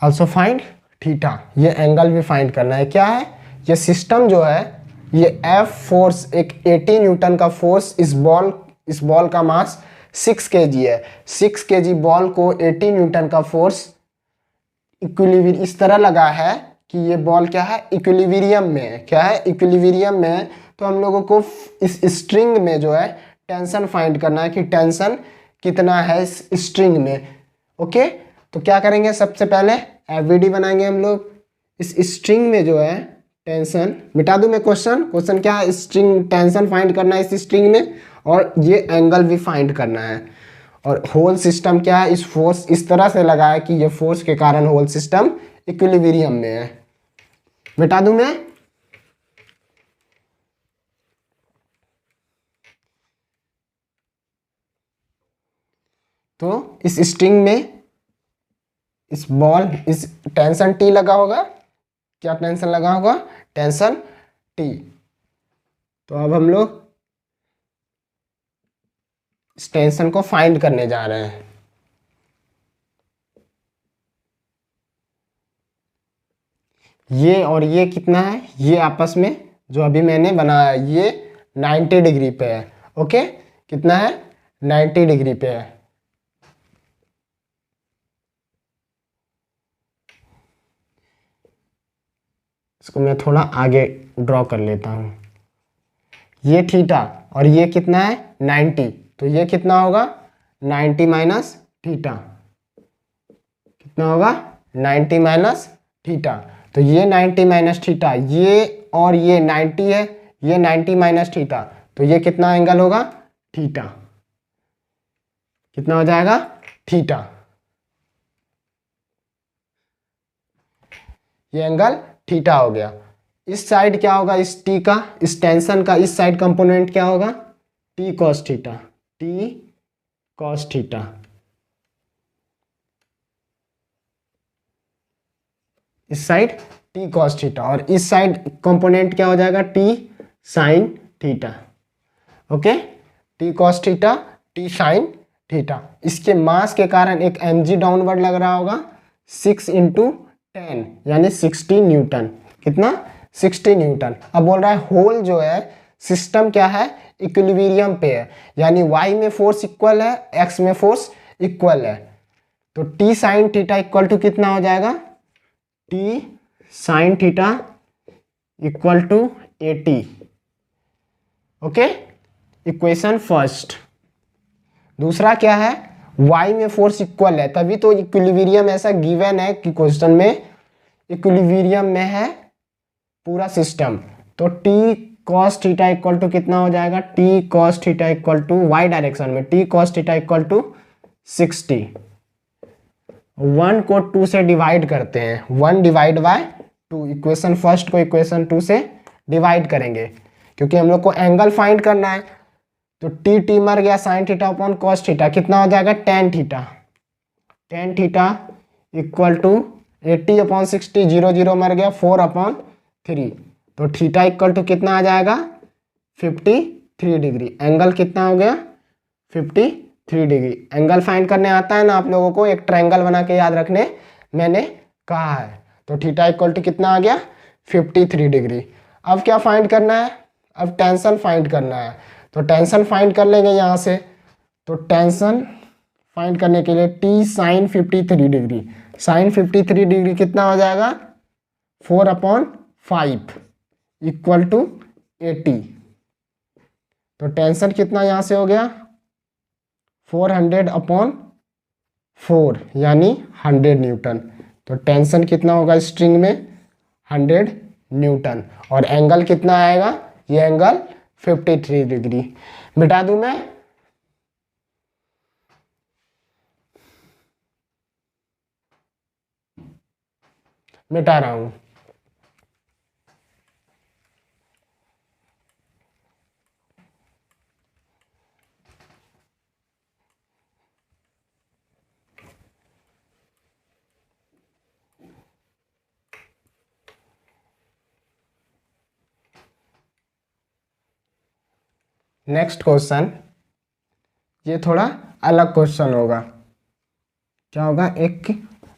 also find theta. ये एंगल भी फाइंड करना है। क्या है, ये सिस्टम जो है, ये F फोर्स, एक 80 न्यूटन का फोर्स, इस बॉल का मास 6 kg है। 6 kg बॉल को 80 न्यूटन का फोर्स इक्विलिब्रियम इस तरह लगा है कि ये बॉल क्या है, इक्विलिब्रियम में है। क्या है, इक्विलिब्रियम में है। तो हम लोगों को इस स्ट्रिंग में जो है टेंशन फाइंड करना है कि टेंशन कितना है इस स्ट्रिंग में। ओके, तो क्या करेंगे, सबसे पहले एफवीडी बनाएंगे हम लोग। इस स्ट्रिंग में जो है टेंशन, मिटा दूं मैं क्वेश्चन क्या है, स्ट्रिंग टेंशन फाइंड करना है इस स्ट्रिंग में, और ये एंगल भी फाइंड करना है। और होल सिस्टम क्या है, इस फोर्स इस तरह से लगा है कि ये फोर्स के कारण होल सिस्टम इक्विलिब्रियम में है। मिटा दूं मैं, तो इस स्ट्रिंग में इस बॉल, इस टेंशन टी लगा होगा। क्या टेंशन लगा होगा, टेंशन टी। तो अब हम लोग इस टेंशन को फाइंड करने जा रहे हैं। ये और ये कितना है, ये आपस में जो अभी मैंने बनाया, ये 90 डिग्री पे है। ओके, कितना है, 90 डिग्री पे है। इसको मैं थोड़ा आगे ड्रॉ कर लेता हूँ। ये थीटा और ये कितना है, 90, तो ये कितना होगा, 90 माइनस थीटा। कितना होगा, 90 माइनस थीटा। तो ये 90 माइनस थीटा, ये और ये 90 है, ये 90 माइनस थीटा, तो ये कितना एंगल होगा, थीटा। कितना हो जाएगा, थीटा। ये एंगल थीटा हो गया। इस साइड क्या होगा, इस टी का, इस टेंशन का इस साइड कंपोनेंट क्या होगा, T cos theta, T cos theta. इस साइड टी कॉस थीटा, और इस साइड कंपोनेंट क्या हो जाएगा, T sine theta. Okay, T cos theta, T sine theta. इसके मास के कारण एक mg डाउनवर्ड लग रहा होगा, 6 × 10 यानी 60 न्यूटन। कितना, 60 न्यूटन। अब बोल रहा है होल जो है सिस्टम क्या है, इक्विलिब्रियम पे है, यानी y में फोर्स इक्वल है, x में फोर्स इक्वल है। तो T sine theta equal to कितना हो जाएगा, T sine theta equal to 80। Okay, equation first. दूसरा क्या है, y में फोर्स इक्वल है, तभी तो इक्विलिब्रियम ऐसा गिवन है कि क्वेश्चन में इक्विलिब्रियम में है पूरा सिस्टम। तो t cos theta equal to कितना हो जाएगा, t cos theta equal to y direction में t cos theta equal to 60। 1 को 2 से डिवाइड करते हैं, 1 डिवाइड बाय 2। इक्वेशन फर्स्ट को इक्वेशन 2 से डिवाइड करेंगे क्योंकि हम लोग को एंगल फाइंड करना है। तो टी मर गया, sine theta upon cos theta कितना हो जाएगा, tan theta. Tan theta equal to 80 upon 60, 0 0 मर गया, 4/3। तो थीटा इक्वल टू कितना आ जाएगा, 53 डिग्री। एंगल कितना हो गया, 53 डिग्री। एंगल फाइंड करने आता है ना आप लोगों को, एक ट्रायंगल बना के याद रखने मैंने कहा है। तो थीटा इक्वल टू कितना आ गया, 53 डिग्री। अब क्या फाइंड करना है, अब टेंशन फाइंड करना है। तो टेंशन फाइंड कर लेंगे यहाँ से। तो टेंशन फाइंड करने के लिए T sine 53 degree, sine 53 degree कितना हो जाएगा, 4/5 इक्वल टू 80। तो टेंशन कितना यहाँ से हो गया, 400/4 यानी 100 न्यूटन। तो टेंशन कितना होगा स्ट्रिंग में, 100 न्यूटन। और एंगल कितना आएगा, ये एंगल 53 डिग्री। मिटा दूं मैं, मिटा रहा हूं। नेक्स्ट क्वेश्चन, ये थोड़ा अलग क्वेश्चन होगा। क्या होगा, एक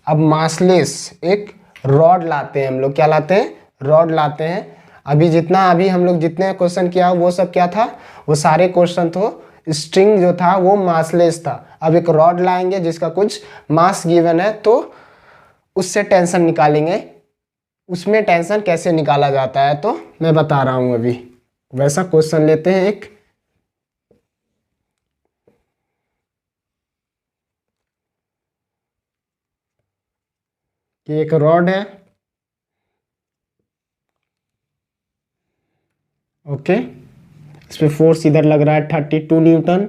अब मासलेस एक रॉड लाते हैं हम लोग। क्या लाते हैं, रॉड लाते हैं। अभी हम लोग जितने क्वेश्चन किया वो सब क्या था, वो सारे क्वेश्चन तो स्ट्रिंग जो था वो मासलेस था। अब एक रॉड लाएंगे जिसका कुछ मास गिवन है, तो उससे टेंशन निकालेंगे। उसमें टेंशन कैसे निकाला जाता है तो मैं बता रहा हूं। अभी वैसा क्वेश्चन लेते हैं एक, कि एक रॉड है, ओके, इस पे फोर्स इधर लग रहा है 32 न्यूटन,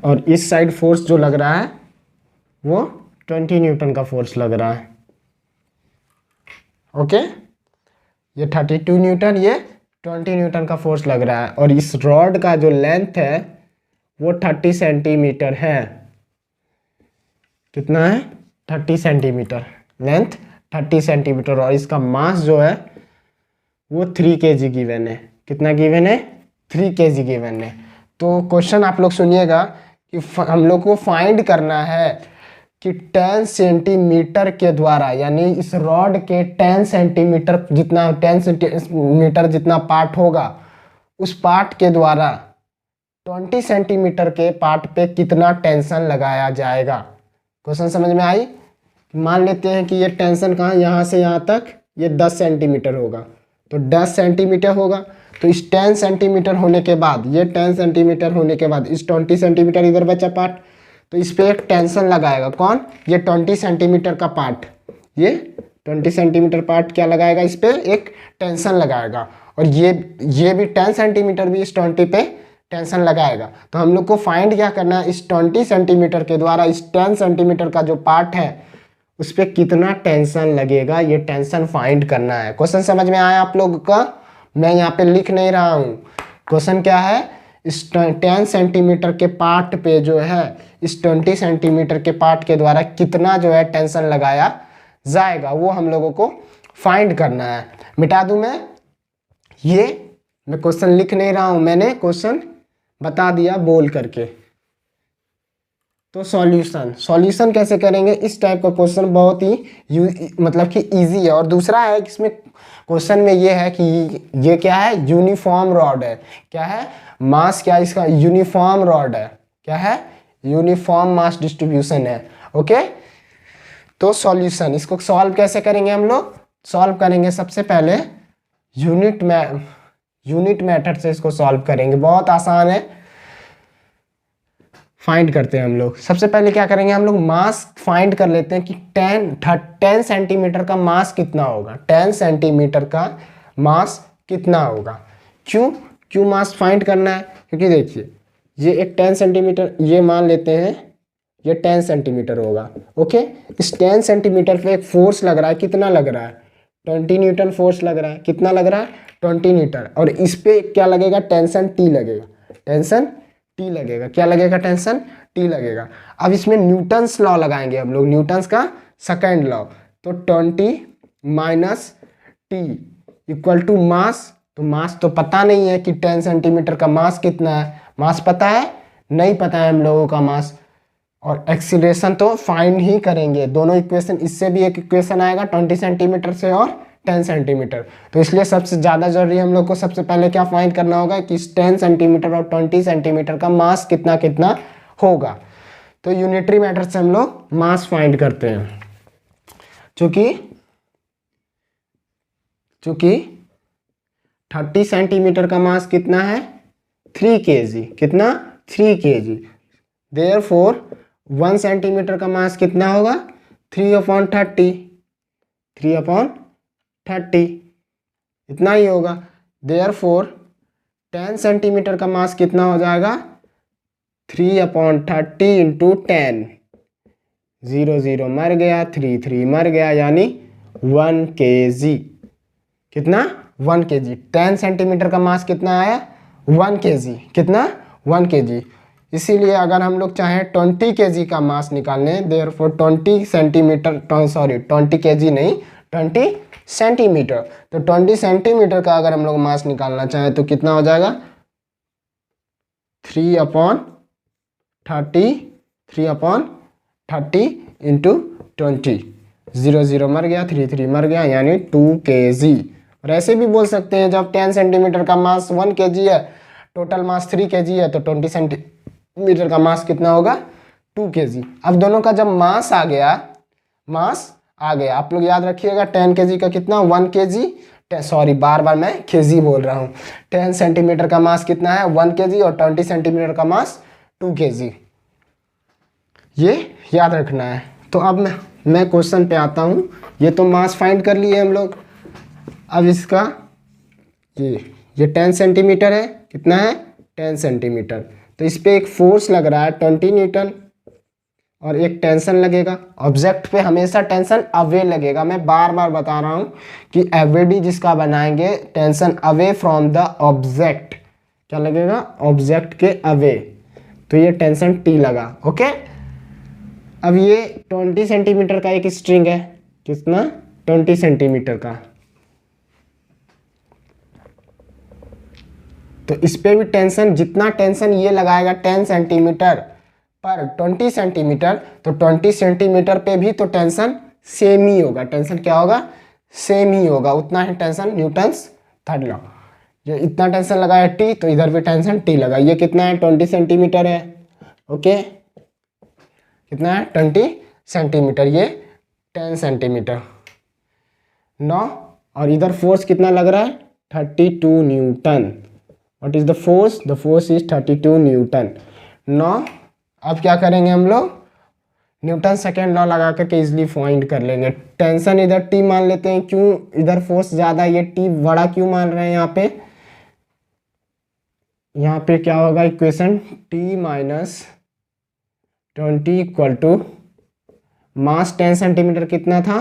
और इस साइड फोर्स जो लग रहा है वो 20 न्यूटन का फोर्स लग रहा है। ओके, ये 32 न्यूटन, ये 20 न्यूटन का फोर्स लग रहा है। और इस रॉड का जो लेंथ है वो 30 सेंटीमीटर है। कितना है, 30 सेंटीमीटर लेंथ, 30 सेंटीमीटर। और इसका मास जो है वो 3 kg गिवन है। कितना गिवन है, 3 kg गिवन है। तो क्वेश्चन आप लोग सुनिएगा कि हम लोग को फाइंड करना है कि 10 सेंटीमीटर के द्वारा, यानी इस रॉड के 10 सेंटीमीटर जितना, 10 सेंटीमीटर जितना पार्ट होगा, उस पार्ट के द्वारा 20 सेंटीमीटर के पार्ट पे कितना टेंशन लगाया जाएगा। क्वेश्चन समझ में आई। मान लेते हैं कि ये टेंशन कहाँ, यहाँ से यहाँ तक ये 10 सेंटीमीटर होगा, तो 10 सेंटीमीटर होगा। तो इस 10 सेंटीमीटर होने के बाद, ये 10 सेंटीमीटर होने के बाद इस 20 सेंटीमीटर इधर बचा पार्ट, तो इस पर एक टेंशन लगाएगा। कौन, ये 20 सेंटीमीटर का पार्ट, ये 20 सेंटीमीटर पार्ट क्या लगाएगा, इस पर एक टेंशन लगाएगा। और ये भी 10 सेंटीमीटर भी इस 20 पे टेंशन लगाएगा। तो हम लोग को फाइंड क्या करना है, इस 20 सेंटीमीटर के द्वारा इस 10 सेंटीमीटर का जो पार्ट है उस पर कितना टेंशन लगेगा, ये टेंशन फाइंड करना है। क्वेश्चन समझ में आया आप लोगों का। मैं यहाँ पे लिख नहीं रहा हूँ। क्वेश्चन क्या है, इस 10 सेंटीमीटर के पार्ट पे जो है इस 20 सेंटीमीटर के पार्ट के द्वारा कितना जो है टेंशन लगाया जाएगा, वो हम लोगों को फाइंड करना है। मिटा दूं मैं क्वेश्चन लिख नहीं रहा हूँ, मैंने क्वेश्चन बता दिया बोल करके। तो सॉल्यूशन कैसे करेंगे, इस टाइप का क्वेश्चन बहुत ही मतलब कि इजी है। और दूसरा है कि इसमें क्वेश्चन में ये है कि ये क्या है, यूनिफॉर्म रॉड है। क्या है, मास क्या है इसका, यूनिफॉर्म रॉड है। क्या है, यूनिफॉर्म मास डिस्ट्रीब्यूशन है। ओके, तो सॉल्यूशन, इसको सॉल्व कैसे करेंगे हम लोग, सॉल्व करेंगे सबसे पहले यूनिट मेथड से इसको सॉल्व करेंगे। बहुत आसान है, फाइंड करते हैं हम लोग। सबसे पहले क्या करेंगे, हम लोग मास फाइंड कर लेते हैं कि 10 सेंटीमीटर का मास कितना होगा। 10 सेंटीमीटर का मास कितना होगा। क्यों मास फाइंड करना है, क्योंकि देखिए ये एक 10 सेंटीमीटर, ये मान लेते हैं ये 10 सेंटीमीटर होगा। ओके, इस 10 सेंटीमीटर पे एक फोर्स लग रहा है। कितना लग रहा है, 20 न्यूटन फोर्स लग रहा है। कितना लग रहा है, 20 न्यूटन। और इस पे क्या लगेगा, टेंशन T लगेगा। टेंशन T लगेगा। क्या लगेगा, टेंशन T लगेगा। अब इसमें न्यूटन्स लॉ लगाएंगे हम लोग, न्यूटन्स का सेकंड लॉ। तो 20 minus T equal to mass. तो मास तो पता नहीं है कि 10 सेंटीमीटर का मास कितना है। मास पता है, नहीं पता है हम लोगों का मास। और एक्सीलरेशन तो फाइंड ही करेंगे। दोनों इक्वेशन, इससे भी एक इक्वेशन आएगा 20 सेंटीमीटर से और 10 सेंटीमीटर। तो इसलिए सबसे ज़्यादा जरूरी हम लोग को सबसे पहले क्या फाइंड करना होगा कि 10 सेंटीमीटर और 20 सेंटीमीटर का मास कितना कितना होगा। तो यूनिटरी मेथड से हम लोग मास फाइंड करते हैं। चूंकि 30 सेंटीमीटर का मास कितना है, 3 kg। कितना, 3 kg। देयरफॉर 1 सेंटीमीटर का मास कितना होगा, 3/30। 3/30 30, इतना ही होगा। देयरफॉर 10 सेंटीमीटर का मास कितना हो जाएगा, 3/30 इंटू 10, 0 0 मर गया, 3 3 मर गया, यानी 1 kg। कितना, 1 kg। 10 सेंटीमीटर का मास कितना आया, 1 kg। कितना, 1 kg। इसीलिए अगर हम लोग चाहें 20 kg का मास निकालने, देयरफॉर 20 सेंटीमीटर, सॉरी 20 kg नहीं, 20 सेंटीमीटर, तो 20 सेंटीमीटर का अगर हम लोग मास निकालना चाहें तो कितना हो जाएगा, 3/30, 3/30 इंटू 20, 0 0 मर गया, 3 3 मर गया, यानी 2 kg। और ऐसे भी बोल सकते हैं, जब 10 सेंटीमीटर का मास 1 kg है, टोटल मास 3 kg है, तो 20 सेंटीमीटर का मास कितना होगा, 2 kg। अब दोनों का जब मास आ गया, आप लोग याद रखिएगा 10 kg का कितना, 1 kg, सॉरी बार बार मैं kg बोल रहा हूँ। 10 सेंटीमीटर का मास कितना है, 1 kg, और 20 सेंटीमीटर का मास 2 kg, ये याद रखना है। तो अब मैं क्वेश्चन पे आता हूँ। ये तो मास फाइंड कर लिए हम लोग। अब इसका ये 10 सेंटीमीटर है, कितना है, 10 सेंटीमीटर। तो इस पे एक फोर्स लग रहा है 20 न्यूटन, और एक टेंशन लगेगा। ऑब्जेक्ट पे हमेशा टेंशन अवे लगेगा। मैं बार बार बता रहा हूँ कि एवरेडी जिसका बनाएंगे, tension away from the object, क्या लगेगा, ऑब्जेक्ट के अवे, तो ये टेंशन टी लगा। ओके, अब ये 20 सेंटीमीटर का एक स्ट्रिंग है, कितना, 20 सेंटीमीटर का। तो इस पे भी टेंशन, जितना टेंशन ये लगाएगा 10 सेंटीमीटर पर 20 सेंटीमीटर, तो 20 सेंटीमीटर पे भी तो टेंशन सेम ही होगा। टेंशन क्या होगा, सेम ही होगा, उतना ही टेंशन, न्यूटन्स थर्ड लॉ। ये इतना टेंशन लगाया टी, तो इधर भी टेंशन टी लगा। ये कितना है, 20 सेंटीमीटर है। ओके, कितना है, 20 सेंटीमीटर, ये 10 सेंटीमीटर 9, और इधर फोर्स कितना लग रहा है, 32 Newton. What is the force, the force is 32 Newton. 9, अब क्या करेंगे हम लोग, न्यूटन सेकेंड लॉ लगा करके इजिली फाइंड कर लेंगे। टेंशन इधर टी मान लेते हैं, क्यों, इधर फोर्स ज़्यादा, ये टी बड़ा क्यों मान रहे हैं यहाँ पे क्या होगा equation, T minus 20 equal to mass 10 centimetre कितना था,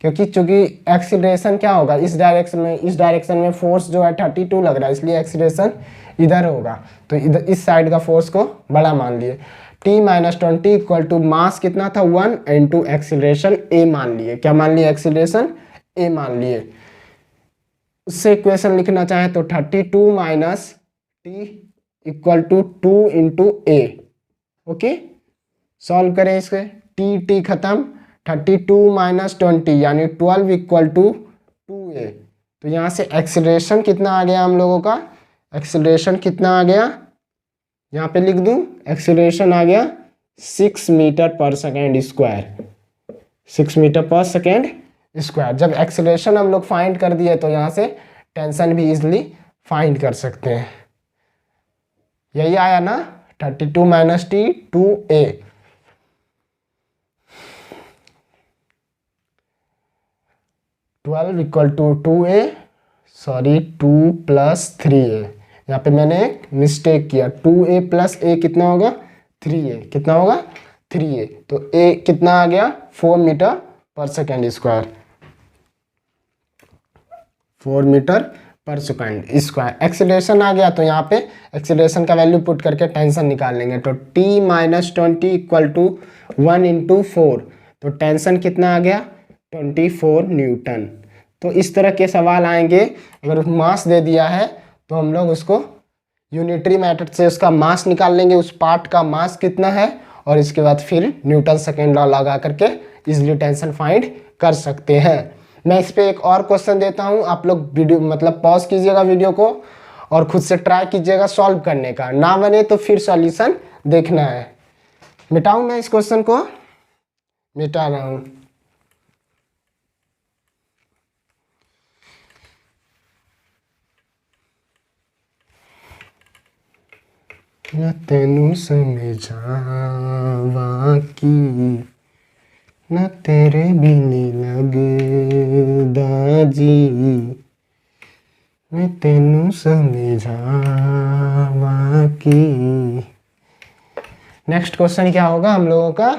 क्योंकि चूंकि एक्सीलरेशन क्या होगा, इस डायरेक्शन में फोर्स जो है 32 लग रहा है, इसलिए एक्सीलरेशन इधर होगा, तो इधर इस साइड का फोर्स को बड़ा मान लिए। t minus 20 equal to mass कितना था 1 इंटू एक्सीलरेशन a मान लिए। क्या मान लिए, एक्सीलरेशन a मान लिए। उससे इक्वेशन लिखना चाहे तो 32 minus T equal to 2 into A. Okay, solve करें इसके, टी खत्म, 32 माइनस 20 यानी 12 इक्वल टू 2a। तो यहाँ से एक्सीलरेशन कितना आ गया हम लोगों का, एक्सीलरेशन कितना आ गया, यहाँ पे लिख दूँ, एक्सीलरेशन आ गया 6 मीटर पर सेकेंड स्क्वायर, 6 मीटर पर सेकेंड स्क्वायर। जब एक्सीलरेशन हम लोग फाइंड कर दिए तो यहाँ से टेंशन भी इजिली फाइंड कर सकते हैं। यही आया ना, 32 minus T 2a। Twelve equal to 2a, sorry 2 plus 3a। यहाँ पे मैंने एक मिस्टेक किया, 2a प्लस a कितना होगा, 3a। कितना होगा, 3a। तो a कितना आ गया, 4 मीटर पर सेकेंड स्क्वायर, 4 मीटर पर सेकेंड स्क्वायर। एक्सीलरेशन आ गया, तो यहाँ पे एक्सीलरेशन का वैल्यू पुट करके टेंशन निकाल लेंगे। तो t minus 20 equal to 1 into 4, तो टेंशन कितना आ गया, 24 न्यूटन। तो इस तरह के सवाल आएंगे। अगर मास दे दिया है तो हम लोग उसको यूनिटरी मेथड से उसका मास निकाल लेंगे, उस पार्ट का मास कितना है, और इसके बाद फिर न्यूटन सेकेंड लॉ लगा करके इजिली टेंशन फाइंड कर सकते हैं। मैं इस पे एक और क्वेश्चन देता हूँ, आप लोग वीडियो मतलब पॉज कीजिएगा वीडियो को और खुद से ट्राई कीजिएगा सॉल्व करने का। ना बने तो फिर सॉल्यूशन देखना है। मिटाऊँ मैं इस क्वेश्चन को, मिटा रहा हूँ। तेनू समझावा की न तेरे बिन लगदा जी, मैं तेनू समझावा की। नेक्स्ट क्वेश्चन क्या होगा हम लोगों का?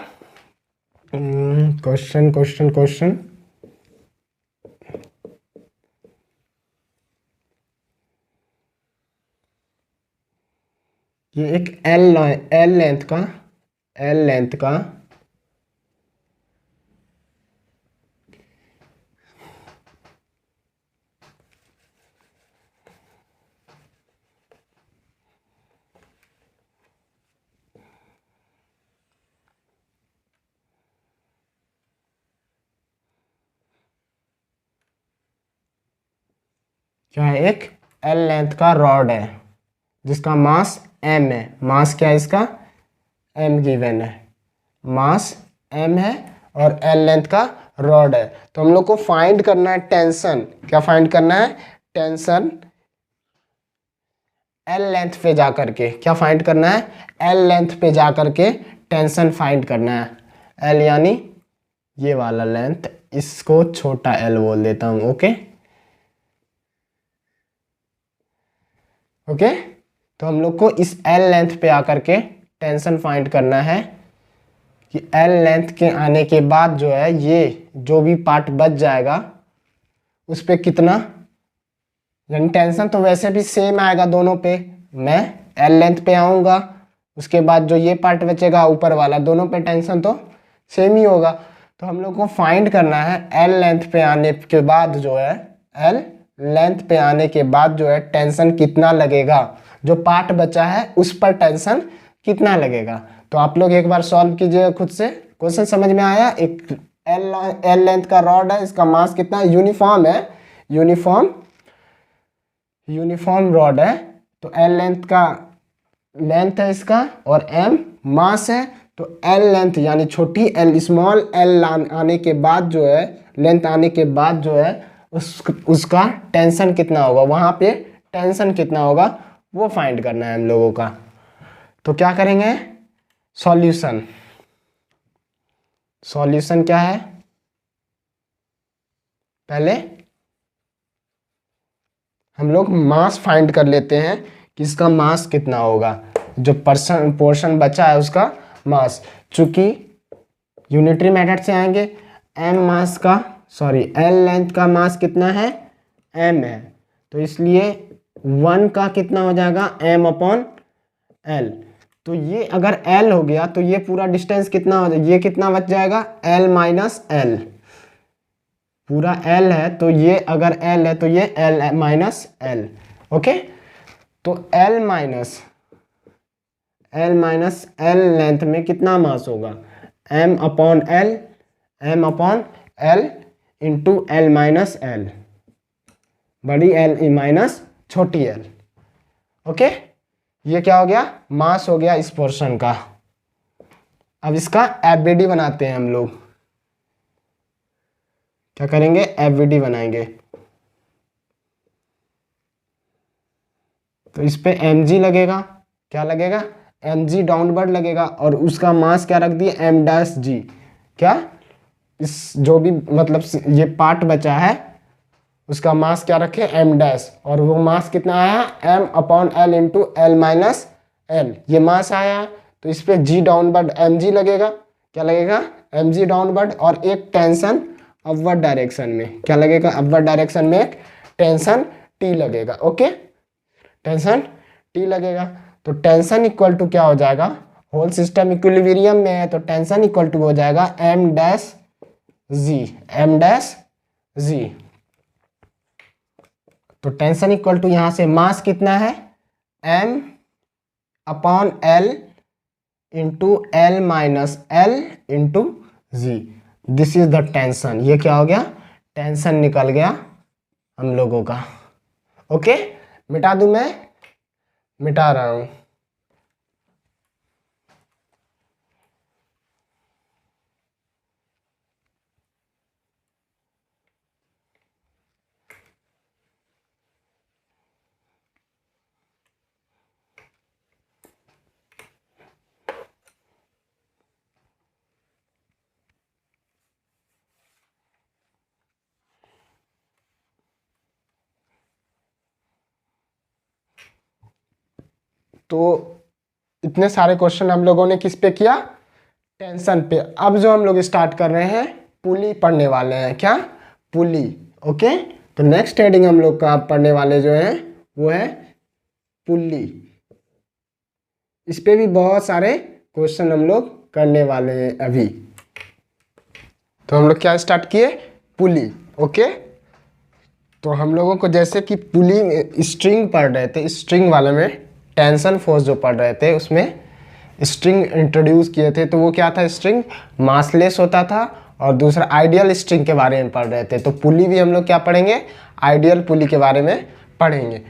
क्वेश्चन क्वेश्चन क्वेश्चन ये एक एल लेंथ का क्या है, एक एल लेंथ का रॉड है जिसका मास m है। मास क्या है इसका? m गिवन है, मास m है और l लेंथ का रॉड है। तो हम लोग को फाइंड करना है टेंशन। क्या फाइंड करना है? टेंशन l लेंथ पे जा करके। क्या फाइंड करना है? l लेंथ पे जा करके टेंशन फाइंड करना है। l यानी ये वाला लेंथ, इसको छोटा l बोल देता हूं। ओके ओके, तो हम लोग को इस L लेंथ पे आकर के टेंशन फाइंड करना है कि L लेंथ के आने के बाद जो है ये जो भी पार्ट बच जाएगा उस पे कितना, यानी टेंशन तो वैसे भी सेम आएगा दोनों पे। मैं L लेंथ पे आऊँगा, उसके बाद जो ये पार्ट बचेगा ऊपर वाला, दोनों पे टेंशन तो सेम ही होगा। तो हम लोग को फाइंड करना है L लेंथ पे आने के बाद जो है, L लेंथ पे आने के बाद जो है टेंशन कितना लगेगा, जो पार्ट बचा है उस पर टेंशन कितना लगेगा। तो आप लोग एक बार सॉल्व कीजिएगा खुद से। क्वेश्चन समझ में आया? एक एल लेंथ का रॉड है, इसका मास कितना है? यूनिफॉर्म है, यूनिफॉर्म रॉड है। तो एल लेंथ का लेंथ है इसका और m मास है। तो l लेंथ यानी छोटी l, स्मॉल l आने के बाद जो है, लेंथ आने के बाद जो है उसका टेंशन कितना होगा, वहां पे टेंशन कितना होगा वो फाइंड करना है हम लोगों का। तो क्या करेंगे? सॉल्यूशन। सॉल्यूशन क्या है? पहले हम लोग मास फाइंड कर लेते हैं कि इसका मास कितना होगा, जो पोर्शन बचा है उसका मास। चूंकि यूनिटरी मेथड से आएंगे, एम मास का, सॉरी एल लेंथ का मास कितना है? एम है, तो इसलिए 1 का कितना हो जाएगा? M upon L. तो ये अगर एल हो गया तो ये पूरा डिस्टेंस कितना हो जाएगा? ये कितना बच जाएगा? L minus L. पूरा एल है तो ये अगर एल है तो ये एल माइनस एल। ओके, तो एल माइनस एल लेंथ में कितना मास होगा? M upon L into L minus L, बड़ी एल माइनस छोटी एल। ओके, ये क्या हो गया? मास हो गया इस पोर्शन का। अब इसका एफवीडी बनाते हैं हम लोग। क्या करेंगे? एफवीडी बनाएंगे। तो इस पे mg लगेगा। क्या लगेगा? mg डाउनवर्ड लगेगा और उसका मास क्या रख दिए? m dash g। क्या इस जो भी मतलब ये पार्ट बचा है उसका मास क्या रखे? m डैश, और वो मास कितना आया? m upon L into L minus L, ये मास आया। तो इस पे g डाउनवर्ड mg लगेगा। क्या लगेगा? mg डाउनवर्ड, और एक टेंशन अपवर्ड डायरेक्शन में। क्या लगेगा? अपवर्ड डायरेक्शन में एक टेंशन t लगेगा। ओके, टेंशन टी लगेगा। तो टेंशन इक्वल टू क्या हो जाएगा? होल सिस्टम इक्विलिब्रियम में है तो टेंशन इक्वल टू हो जाएगा m डैश जी, m डैश जी। तो टेंशन इक्वल टू यहां से मास कितना है? m upon L into L minus L into g. This is the tension. ये क्या हो गया? टेंशन निकल गया हम लोगों का। ओके, मिटा दूं मैं? मिटा रहा हूं। तो इतने सारे क्वेश्चन हम लोगों ने किस पे किया, टेंशन पे। अब जो हम लोग स्टार्ट कर रहे हैं पुली पढ़ने वाले हैं, क्या, पुली। ओके, तो नेक्स्ट हेडिंग हम लोग का पढ़ने वाले जो है वो है पुली। इस पे भी बहुत सारे क्वेश्चन हम लोग करने वाले हैं अभी। तो हम लोग क्या स्टार्ट किए, पुली। ओके, तो हम लोगों को जैसे कि पुली स्ट्रिंग पढ़ रहे थे, स्ट्रिंग वाले में टेंशन फोर्स जो पढ़ रहे थे उसमें स्ट्रिंग इंट्रोड्यूस किए थे। तो वो क्या था, स्ट्रिंग मासलेस होता था, और दूसरा आइडियल स्ट्रिंग के बारे में पढ़ रहे थे। तो पुली भी हम लोग क्या पढ़ेंगे, आइडियल पुली के बारे में पढ़ेंगे।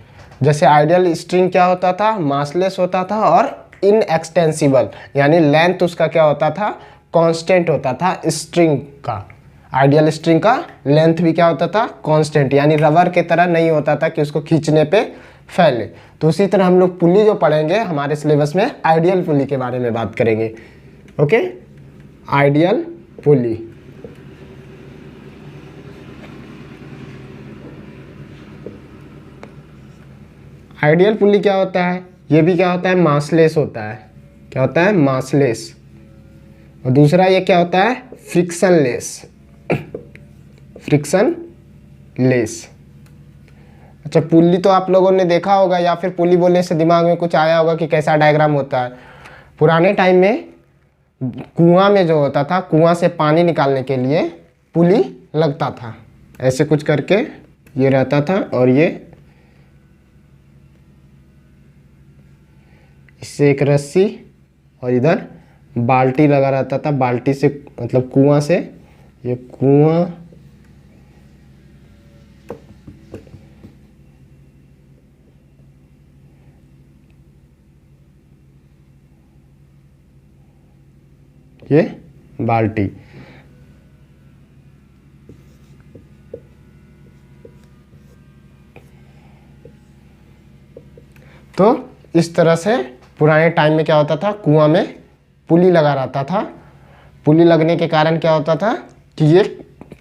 जैसे आइडियल स्ट्रिंग क्या होता था, मासलेस होता था और इनएक्सटेंसिबल, यानी लेंथ उसका क्या होता था, कांस्टेंट होता था स्ट्रिंग का। आइडियल स्ट्रिंग का लेंथ भी क्या होता था, कांस्टेंट, यानी रबर के तरह नहीं होता था कि उसको खींचने पे फैले। तो उसी तरह हम लोग पुली जो पढ़ेंगे हमारे सिलेबस में आइडियल पुली के बारे में बात करेंगे। ओके, आइडियल पुली। आइडियल पुली क्या होता है, ये भी क्या होता है, मासलेस होता है। क्या होता है, मासलेस। और दूसरा ये क्या होता है, फ्रिक्शनलेस। फ्रिक्शनलेस। अच्छा, पुली तो आप लोगों ने देखा होगा, या फिर पुली बोलने से दिमाग में कुछ आया होगा कि कैसा डायग्राम होता है। पुराने टाइम में कुआं में जो होता था, कुआं से पानी निकालने के लिए पुली लगता था, ऐसे कुछ करके ये रहता था, और ये इससे एक रस्सी और इधर बाल्टी लगा रहता था। बाल्टी से मतलब कुआं से, ये कुआं ये बाल्टी। तो इस तरह से पुराने टाइम में क्या होता था, कुआं में पुली लगा रहता था। पुली लगने के कारण क्या होता था कि ये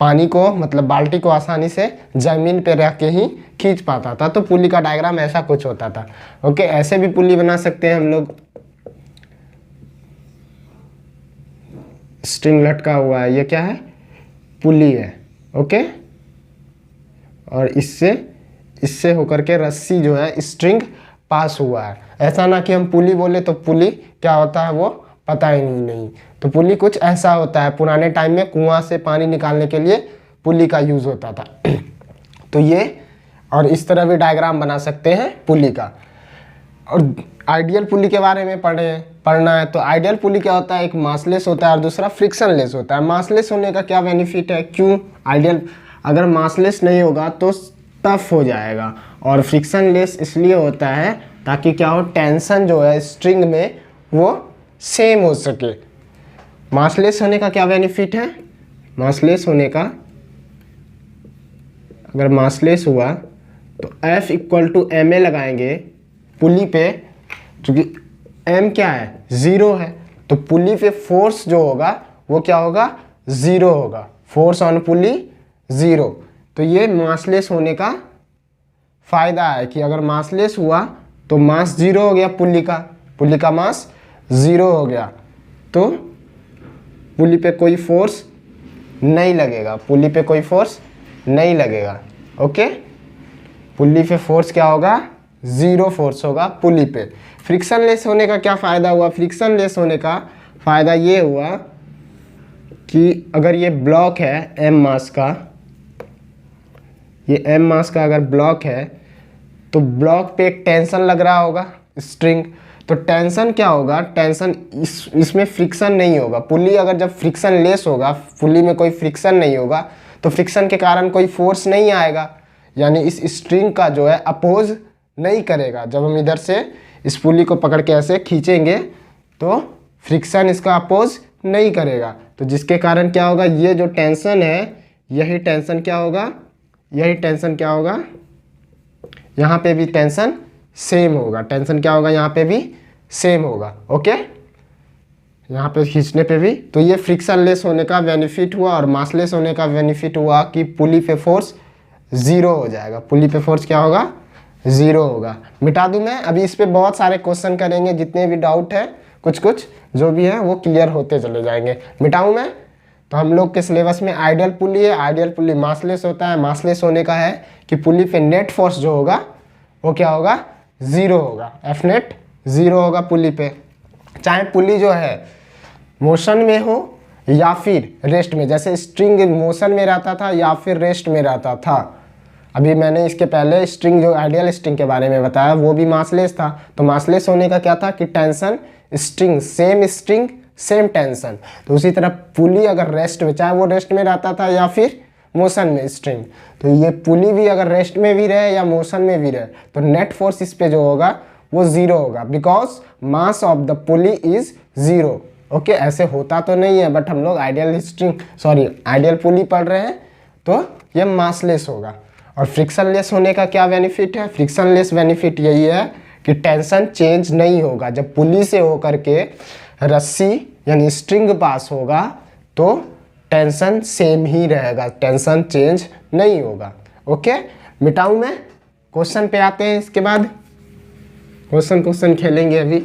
पानी को मतलब बाल्टी को आसानी से ज़मीन पे रख के ही खींच पाता था। तो पुली का डायग्राम ऐसा कुछ होता था। ओके, ऐसे भी पुली बना सकते हैं हम लोग। स्ट्रिंग लटका हुआ है, ये क्या है, पुली है। ओके, और इससे होकर के रस्सी जो है, स्ट्रिंग पास हुआ है। ऐसा ना कि हम पुली बोले तो पुली क्या होता है वो पता ही नहीं। तो पुली कुछ ऐसा होता है, पुराने टाइम में कुआं से पानी निकालने के लिए पुली का यूज़ होता था। तो ये, और इस तरह भी डायग्राम बना सकते हैं पुली का। और आइडियल पुली के बारे में पढ़ना है। तो आइडियल पुली क्या होता है, एक मासलेस होता है और दूसरा फ्रिक्शनलेस होता है। मासलेस होने का क्या बेनिफिट है, क्यों आइडियल, अगर मासलेस नहीं होगा तो टफ हो जाएगा, और फ्रिक्शनलेस इसलिए होता है ताकि क्या हो, टेंशन जो है स्ट्रिंग में वो सेम हो सके। मासलेस होने का क्या बेनिफिट है, मासलेस होने का, अगर मासलेस हुआ तो F = ma लगाएंगे पुली पे, क्योंकि m क्या है, 0 है। तो पुली पे फोर्स जो होगा वो क्या होगा, 0 होगा। फोर्स ऑन पुली 0। तो ये मासलेस होने का फ़ायदा है कि अगर मासलेस हुआ तो मास 0 हो गया, पुली का मास 0 हो गया, तो पुली पे कोई फोर्स नहीं लगेगा, पुली पे कोई फोर्स नहीं लगेगा। ओके, पुली पे फोर्स क्या होगा, 0 फोर्स होगा पुली पे। फ्रिक्शनलेस होने का क्या फ़ायदा हुआ, फ्रिक्शनलेस होने का फ़ायदा ये हुआ कि अगर ये ब्लॉक है m मास का, ये m मास का अगर ब्लॉक है तो ब्लॉक पे एक टेंशन लग रहा होगा, स्ट्रिंग। तो टेंशन क्या होगा, टेंशन इसमें फ्रिक्शन नहीं होगा। पुली अगर जब फ्रिक्शन लेस होगा, पुली में कोई फ्रिक्शन नहीं होगा, तो फ्रिक्शन के कारण कोई फोर्स नहीं आएगा, यानी इस स्ट्रिंग का जो है अपोज नहीं करेगा। जब हम इधर से इस पुली को पकड़ के ऐसे खींचेंगे तो फ्रिक्शन इसका अपोज नहीं करेगा। तो जिसके कारण क्या होगा, ये जो टेंशन है, यही टेंशन क्या होगा, यही टेंशन क्या होगा, यहाँ पे भी टेंशन सेम होगा। टेंशन क्या होगा, यहाँ पे भी सेम होगा। ओके, यहाँ पे खींचने पे भी। तो ये फ्रिक्शनलेस होने का बेनिफिट हुआ, और मासलेस होने का बेनिफिट हुआ कि पुली पे फोर्स 0 हो जाएगा। पुली पे फोर्स क्या होगा, 0 होगा। मिटा दूं मैं? अभी इस पे बहुत सारे क्वेश्चन करेंगे, जितने भी डाउट है कुछ कुछ जो भी है वो क्लियर होते चले जाएंगे। मिटाऊं मैं? तो हम लोग के सिलेबस में आइडियल पुली है, आइडियल पुली मासलेस होता है। मासलेस होने का है कि पुली पे नेट फोर्स जो होगा वो क्या होगा? 0 होगा। एफ नेट 0 होगा पुली पे, चाहे पुली जो है मोशन में हो या फिर रेस्ट में। जैसे स्ट्रिंग मोशन में रहता था या फिर रेस्ट में रहता था। अभी मैंने इसके पहले स्ट्रिंग जो आइडियल स्ट्रिंग के बारे में बताया वो भी मासलेस था। तो मासलेस होने का क्या था कि टेंशन स्ट्रिंग सेम टेंशन। तो उसी तरह पुली अगर रेस्ट में, चाहे वो रेस्ट में रहता था या फिर मोशन में स्ट्रिंग, तो ये पुली भी अगर रेस्ट में भी रहे या मोशन में भी रहे तो नेट फोर्स इस पे जो होगा वो 0 होगा, because mass of the pulley is 0। Okay, ऐसे होता तो नहीं है, बट हम लोग आइडियल पुली पढ़ रहे हैं तो ये मासलेस होगा। और फ्रिक्शनलेस होने का क्या बेनिफिट है? फ्रिक्शनलेस बेनिफिट यही है कि टेंशन चेंज नहीं होगा। जब पुली से होकर के रस्सी यानी स्ट्रिंग पास होगा तो टेंशन सेम ही रहेगा, टेंशन चेंज नहीं होगा। ओके, मिटाऊं मैं? क्वेश्चन पे आते हैं। इसके बाद क्वेश्चन खेलेंगे अभी।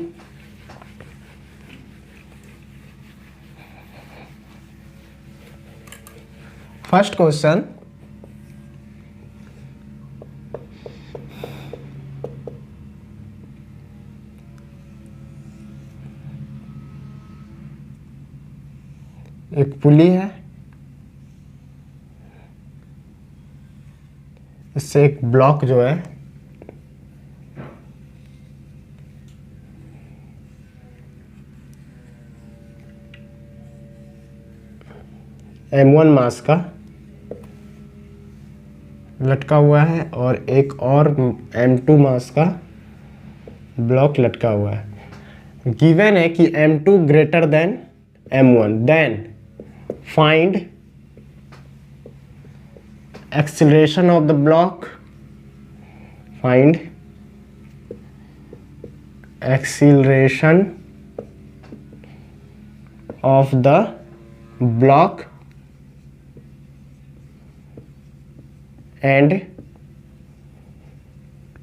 फर्स्ट क्वेश्चन, एक पुली है, इससे एक ब्लॉक जो है M1 मास का लटका हुआ है और एक और M2 मास का ब्लॉक लटका हुआ है। गिवन है कि M2 greater than M1, then find acceleration of the block, find acceleration of the block and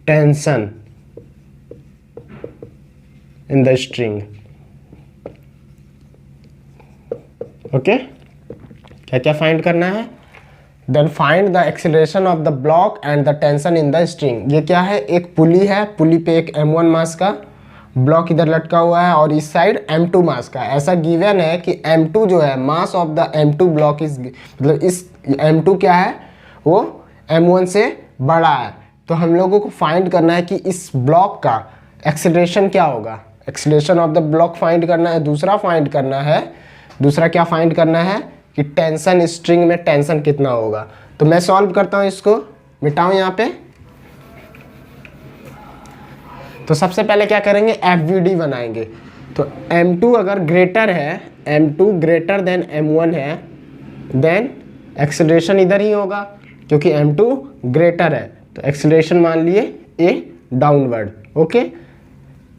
tension in the string। Okay, क्या क्या फाइंड करना है? Then find the acceleration of the block and the tension in the string. ये क्या है? एक पुली है, पुली पे एक M1 मास का ब्लॉक इधर लटका हुआ है और इस साइड M2 मास का। ऐसा गिवन है कि M2 जो है, मास of the M2 block is, मतलब इस M2 क्या है वो M1 से बड़ा है। तो हम लोगों को फाइंड करना है कि इस ब्लॉक का एक्सीलरेशन क्या होगा। Acceleration of the block find करना है। दूसरा क्या फाइंड करना है कि टेंशन स्ट्रिंग में टेंशन कितना होगा। तो मैं सॉल्व करता हूँ, इसको मिटाऊँ यहाँ पे। तो सबसे पहले क्या करेंगे? FVD बनाएंगे। तो M2 अगर ग्रेटर है, M2 ग्रेटर देन M1 है, देन एक्सीलरेशन इधर ही होगा क्योंकि M2 ग्रेटर है। तो एक्सीलरेशन मान लिए A डाउनवर्ड। ओके,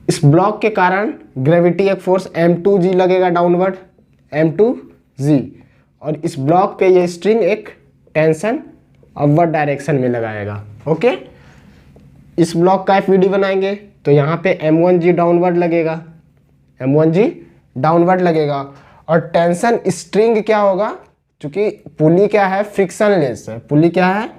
इस ब्लॉक के कारण ग्रेविटी एक फोर्स M2G लगेगा डाउनवर्ड, M2G। और इस ब्लॉक पे ये स्ट्रिंग एक टेंशन अपवर्ड डायरेक्शन में लगाएगा। ओके, इस ब्लॉक का FVD बनाएंगे तो यहाँ पे M1G डाउनवर्ड लगेगा, M1G डाउनवर्ड लगेगा। और टेंशन स्ट्रिंग क्या होगा? क्योंकि पुली क्या है? फ्रिक्शनलेस है। पुली क्या है?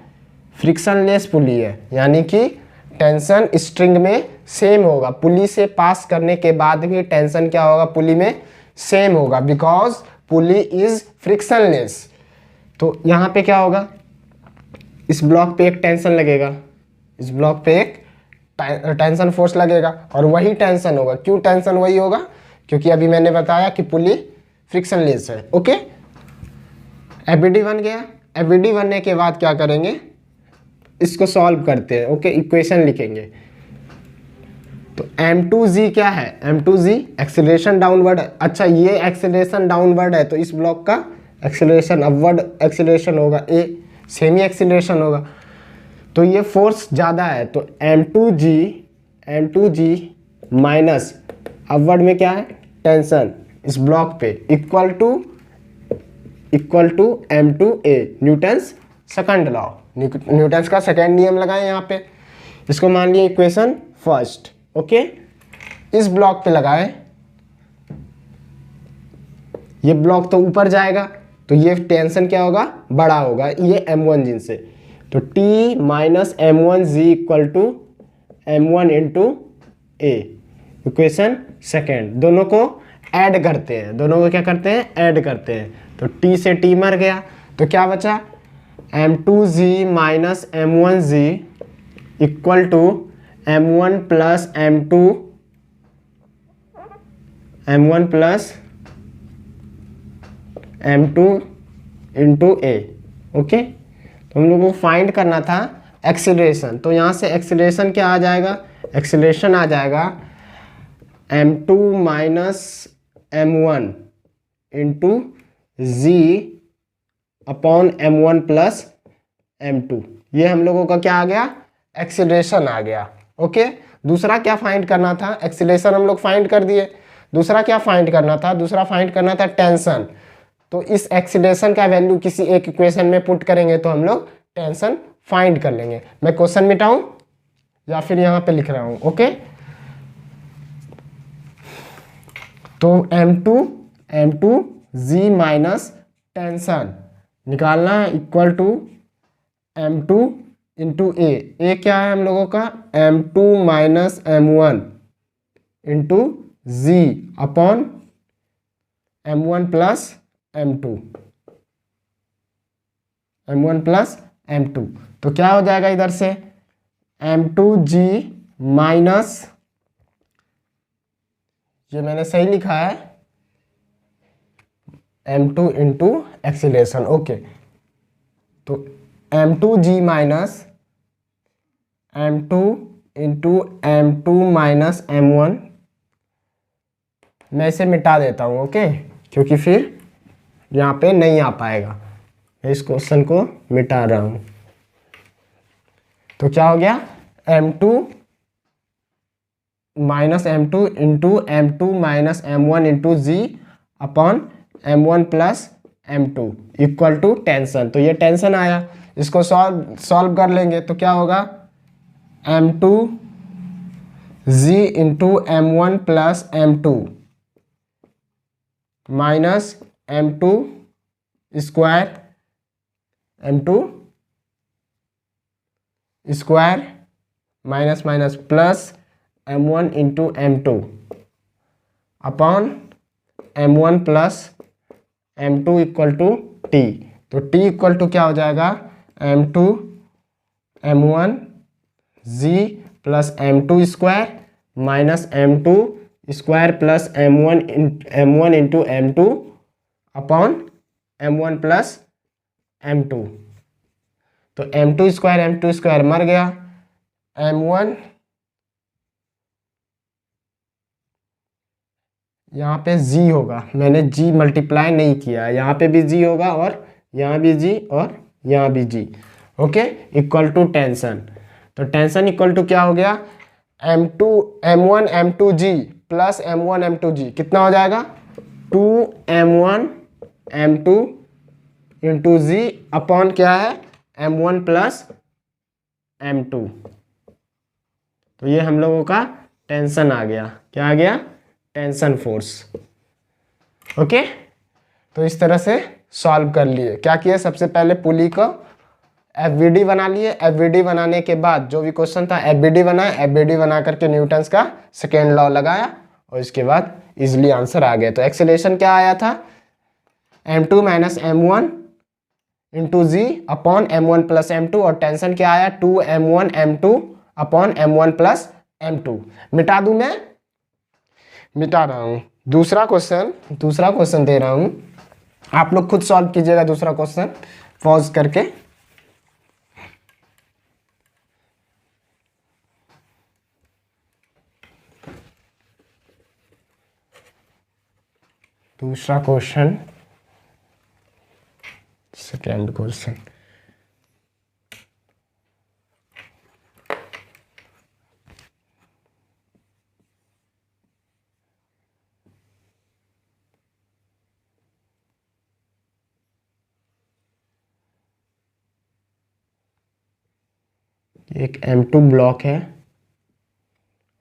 फ्रिक्शनलेस पुली है, यानी कि टेंशन स्ट्रिंग में सेम होगा। पुली से पास करने के बाद भी टेंशन क्या होगा? पुली में सेम होगा, बिकॉज पुली इज फ्रिक्शनलेस। तो यहाँ पे क्या होगा? इस ब्लॉक पे एक टेंशन लगेगा, इस ब्लॉक पे एक टेंशन फोर्स लगेगा और वही टेंशन होगा। क्यों टेंशन वही होगा? क्योंकि अभी मैंने बताया कि पुली फ्रिक्शनलेस है। ओके, FVD बन गया। FVD बनने के बाद क्या करेंगे? इसको सॉल्व करते हैं। ओके, इक्वेशन लिखेंगे। तो M2G क्या है? M2G एक्सीलरेशन डाउनवर्ड है। अच्छा, ये एक्सीलरेशन डाउनवर्ड है तो इस ब्लॉक का एक्सीलरेशन अपवर्ड एक्सीलरेशन होगा, A सेमी एक्सीलरेशन होगा। तो ये फोर्स ज़्यादा है तो M2G माइनस अपवर्ड में क्या है? टेंशन इस ब्लॉक पे equal to M2A, newton's second law, newton's का सेकंड नियम लगाएं यहाँ पे। इसको मान लिया इक्वेशन फर्स्ट। ओके, इस ब्लॉक पे लगाए, ये ब्लॉक तो ऊपर जाएगा तो ये टेंशन क्या होगा, बड़ा होगा, ये m1 जिनसे, तो t minus m1 g equal to m1 into A. Equation second, दोनों को ऐड करते हैं, दोनों को क्या करते हैं, ऐड करते हैं, तो t से t मर गया, तो क्या बचा m2g minus m1g equal to m1 plus m1 plus m2 into A. Okay, तो हम लोग को फाइंड करना था एक्सीलरेशन, तो यहाँ से एक्सीलरेशन क्या आ जाएगा, एक्सीलरेशन आ जाएगा m2 minus m1 into g upon m1 plus m2। ये हम लोगों का क्या आ गया, एक्सीलरेशन आ गया। ओके, दूसरा क्या फाइंड करना था, एक्सीलरेशन हम लोग फाइंड कर दिए, दूसरा क्या फाइंड करना था, दूसरा फाइंड करना था टेंशन। तो इस एक्सीलरेशन का वैल्यू किसी एक इक्वेशन में पुट करेंगे तो हम लोग टेंशन फाइंड कर लेंगे। मैं क्वेश्चन मिटाऊं या फिर यहाँ पे लिख रहा हूँ। ओके, तो m2 जी माइनस टेंशन निकालना है इक्वल टू m2 इंटू ए क्या है हम लोगों का, m2 minus m1 into g upon m1 plus m2, m1 plus m2। तो क्या हो जाएगा इधर से m2g माइनस, ये मैंने सही लिखा है, m2 इंटू एक्सीलरेशन। ओके, तो m2g minus m2 into m2 minus m1, मैं इसे मिटा देता हूँ। ओके, क्योंकि फिर यहाँ पे नहीं आ पाएगा, मैं इस क्वेश्चन को मिटा रहा हूँ। तो क्या हो गया m2 minus m2 into m2 minus m1 into g upon m1 plus m2 equal to tension. तो ये टेंशन आया, इसको सॉल्व कर लेंगे तो क्या होगा m2 g into m1 plus m2 minus m2 square m2 square minus minus plus m1 into m2 upon m1 plus m2 equal to t। तो t इक्वल टू क्या हो जाएगा m2 m1 g plus m2 square minus m2 square plus m1 into m2 upon m1 plus m2। तो m2 स्क्वायर मर गया, m1 यहाँ पे g होगा, मैंने g मल्टीप्लाई नहीं किया, यहाँ पे भी g होगा और यहाँ भी g और यहाँ भी g। Okay, equal to tension, तो टेंशन इक्वल टू क्या हो गया m1 m2g plus m1 m2g कितना हो जाएगा 2m1 m2 into g upon क्या है m1 प्लस m2। तो ये हम लोगों का टेंशन आ गया, क्या आ गया, टेंशन फोर्स। ओके, तो इस तरह से सॉल्व कर लिए। क्या किया, सबसे पहले पुली को एफवीडी बना लिए, एफवीडी बनाने के बाद जो भी क्वेश्चन था एफवीडी बनाया, एफवीडी बना करके न्यूटन्स का सेकेंड लॉ लगाया और इसके बाद इजिली आंसर आ गया। तो एक्सेलरेशन क्या आया था m2 minus m1 into g upon m1 plus m2 और टेंशन क्या आया 2m1 m2 upon m1 plus m2। मिटा दूं, मैं मिटा रहा हूं। दूसरा क्वेश्चन दे रहा हूं, आप लोग खुद सॉल्व कीजिएगा दूसरा क्वेश्चन पॉज करके। दूसरा क्वेश्चन, सेकेंड क्वेश्चन, ये एक M2 ब्लॉक है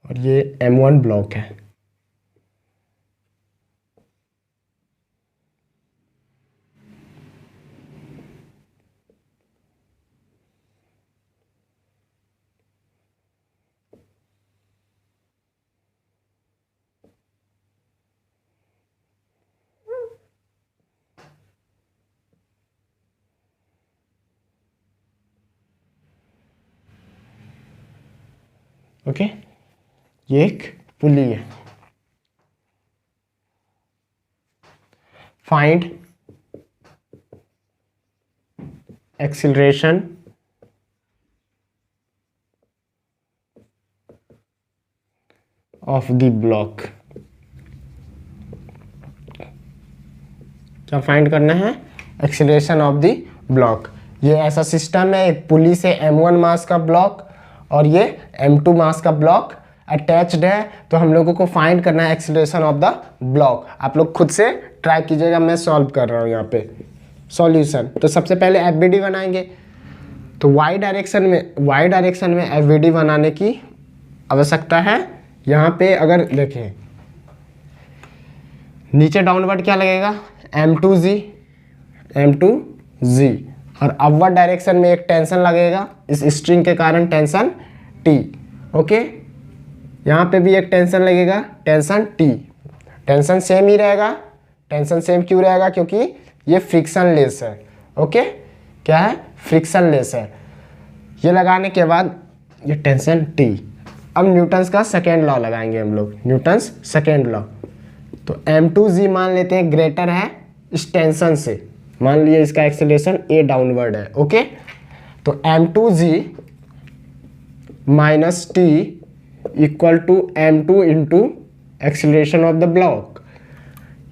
और ये M1 ब्लॉक है। ओके, ये एक पुली है। Find acceleration of the block. क्या फाइंड करना है? Acceleration of the block. ये ऐसा सिस्टम है, एक पुली से M1 मास का ब्लॉक और ये M2 मास का ब्लॉक अटैच्ड है, तो हम लोगों को फाइंड करना है एक्सीलरेशन ऑफ द ब्लॉक। आप लोग खुद से ट्राई कीजिएगा, मैं सॉल्व कर रहा हूँ यहाँ पे सॉल्यूशन। तो सबसे पहले FBD बनाएंगे, तो y डायरेक्शन में FBD बनाने की आवश्यकता है। यहाँ पे अगर देखें नीचे डाउनवर्ड क्या लगेगा? M2G और अपवर्ड डायरेक्शन में एक टेंशन लगेगा इस स्ट्रिंग के कारण, टेंशन T। ओके, यहाँ पे भी एक टेंशन लगेगा, टेंशन T। टेंशन सेम ही रहेगा। टेंशन सेम क्यों रहेगा? क्योंकि ये फ्रिक्शनलेस है। ओके, क्या है? फ्रिक्शनलेस है। ये लगाने के बाद ये टेंशन T। अब न्यूटन्स का सेकेंड लॉ लगाएंगे हम लोग, न्यूटन्स सेकेंड लॉ। तो M2G मान लेते हैं ग्रेटर है इस टेंशन से, मान लिया इसका एक्सेलरेशन A डाउनवर्ड है। ओके, तो M2G minus T equal to M2 into acceleration of the block.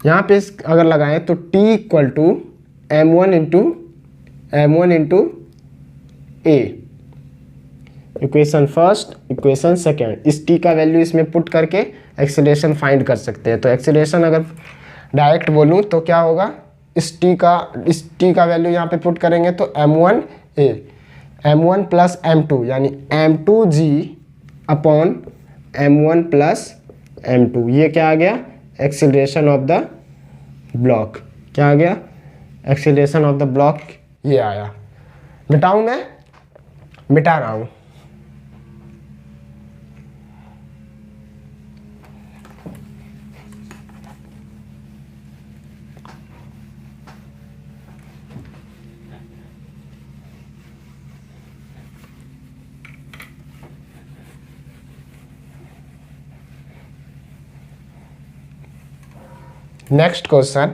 यहाँ पे अगर लगाएं तो T equal to M1 into A। Equation first, equation second, इस T का वैल्यू इसमें पुट करके एक्सेलरेशन फाइंड कर सकते हैं। तो एक्सेलरेशन अगर डायरेक्ट बोलूँ तो क्या होगा? इस T का वैल्यू यहाँ पे पुट करेंगे तो M1A, M1 प्लस M2 यानी M2G upon M1 plus M2। ये क्या आ गया? Acceleration of the block. क्या आ गया? एक्सेलरेशन ऑफ द ब्लॉक ये आया। मिटाऊँ मैं? मिटा रहा हूँ। नेक्स्ट क्वेश्चन,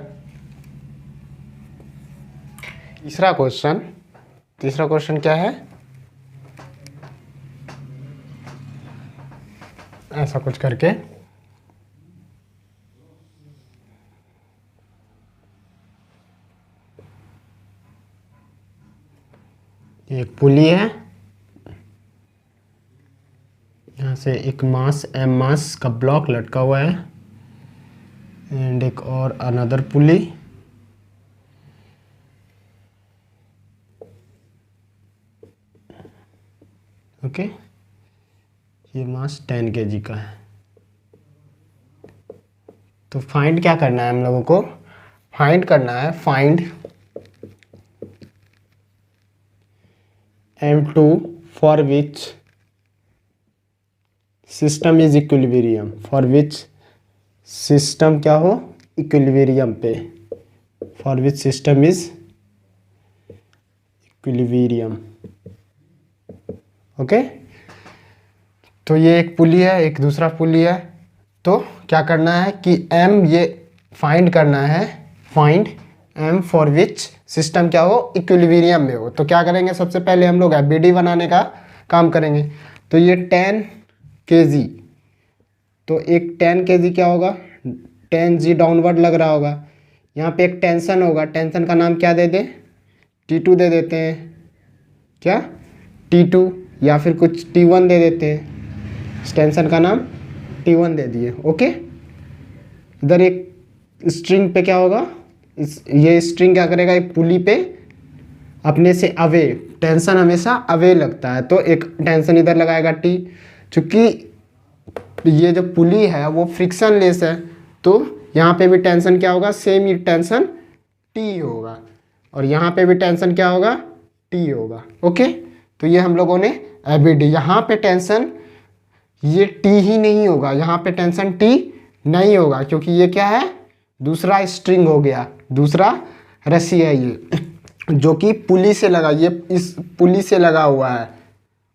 तीसरा क्वेश्चन क्या है? ऐसा कुछ करके एक पुली है, यहाँ से एक मास M मास का ब्लॉक लटका हुआ है एंड एक और अनदर पुली। ओके, ये मास 10 kg का है। तो फाइंड क्या करना है हम लोगों को? फाइंड करना है, find M2 for which system is equilibrium, for which system क्या हो? इक्विलिब्रियम पे, for which system is equilibrium. Okay, तो ये एक पुली है, एक दूसरा पुली है। तो क्या करना है कि M ये फाइंड करना है, find M for which system क्या हो? इक्विलिब्रियम में हो। तो क्या करेंगे? सबसे पहले हम लोग FBD बनाने का काम करेंगे। तो ये 10 kg, तो एक 10 kg क्या होगा? 10G डाउनवर्ड लग रहा होगा। यहाँ पे एक टेंशन होगा, टेंशन का नाम क्या दे दें? T2 दे देते हैं। क्या? T2 या फिर कुछ T1 दे देते हैं। इस टेंशन का नाम T1 दे दिए। ओके, इधर एक स्ट्रिंग पे क्या होगा? ये स्ट्रिंग क्या करेगा? एक पुली पे अपने से अवे, टेंशन हमेशा अवे लगता है, तो एक टेंशन इधर लगाएगा टी। चूंकि ये जो पुली है वो फ्रिक्शन लेस है, तो यहाँ पे भी टेंशन क्या होगा, सेम ही टेंशन टी होगा, और यहाँ पे भी टेंशन क्या होगा, टी होगा। ओके, तो ये हम लोगों ने एबीडी, यहाँ पे टेंशन ये टी ही नहीं होगा, यहाँ पे टेंशन टी नहीं होगा, क्योंकि ये क्या है, दूसरा स्ट्रिंग हो गया, दूसरा रस्सी है ये जो कि पुली से लगा, ये इस पुली से लगा हुआ है।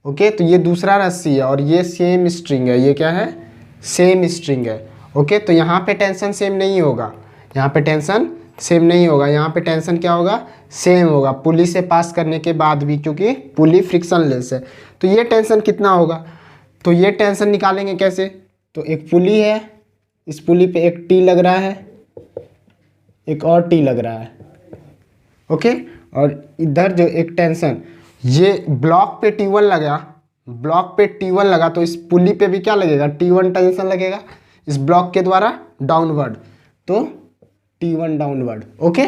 ओके, तो ये दूसरा रस्सी है और ये सेम स्ट्रिंग है, ये क्या है, सेम स्ट्रिंग है। ओके, तो यहाँ पे टेंशन सेम नहीं होगा, यहाँ पे टेंशन सेम नहीं होगा, यहाँ पे टेंशन क्या होगा, सेम होगा, पुली से पास करने के बाद भी, क्योंकि पुली फ्रिक्शन लेस है। तो ये टेंशन कितना होगा, तो ये टेंशन निकालेंगे कैसे, तो एक पुली है, इस पुली पे एक टी लग रहा है, एक और टी लग रहा है। ओके, और इधर जो एक टेंशन, ये ब्लॉक पे T1 लगा, ब्लॉक पे T1 लगा, तो इस पुली पे भी क्या लगेगा, T1 टेंशन लगेगा इस ब्लॉक के द्वारा डाउनवर्ड, तो T1 downward. Okay,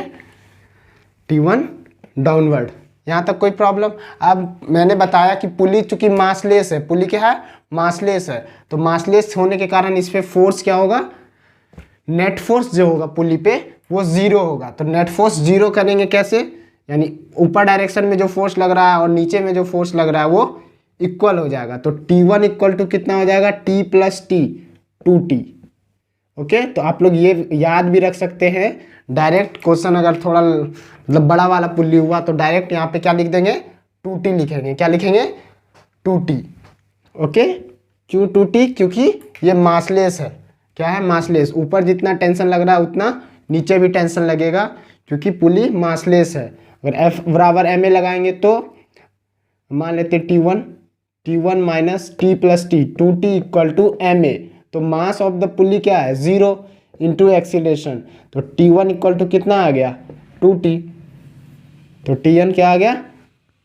T1 downward. यहाँ तक कोई प्रॉब्लम। अब मैंने बताया कि पुली चूंकि मासलेस है, पुली क्या है, मासलेस है, तो मासलेस होने के कारण इस पे फोर्स क्या होगा, नेट फोर्स जो होगा पुली पे वो जीरो होगा। तो नेट फोर्स जीरो करेंगे कैसे, यानी ऊपर डायरेक्शन में जो फोर्स लग रहा है और नीचे में जो फोर्स लग रहा है वो इक्वल हो जाएगा। तो T1 इक्वल टू कितना हो जाएगा, T plus T, 2T। Okay, तो आप लोग ये याद भी रख सकते हैं, डायरेक्ट क्वेश्चन अगर थोड़ा मतलब बड़ा वाला पुल्ली हुआ तो डायरेक्ट यहाँ पे क्या लिख देंगे, 2T लिखेंगे, क्या लिखेंगे, 2T। ओके, क्यों 2T, क्योंकि ये मासलेस है, क्या है, मासलेस, ऊपर जितना टेंशन लग रहा है उतना नीचे भी टेंशन लगेगा, क्योंकि पुली मासलेस है। अगर F बराबर ma लगाएंगे तो मान लेते T1 minus T plus T, 2T equal to ma, तो मास ऑफ द पुली क्या है, 0 इंटू एक्सीलरेशन, तो T1 इक्वल टू कितना आ गया, 2T, तो Tn क्या आ गया,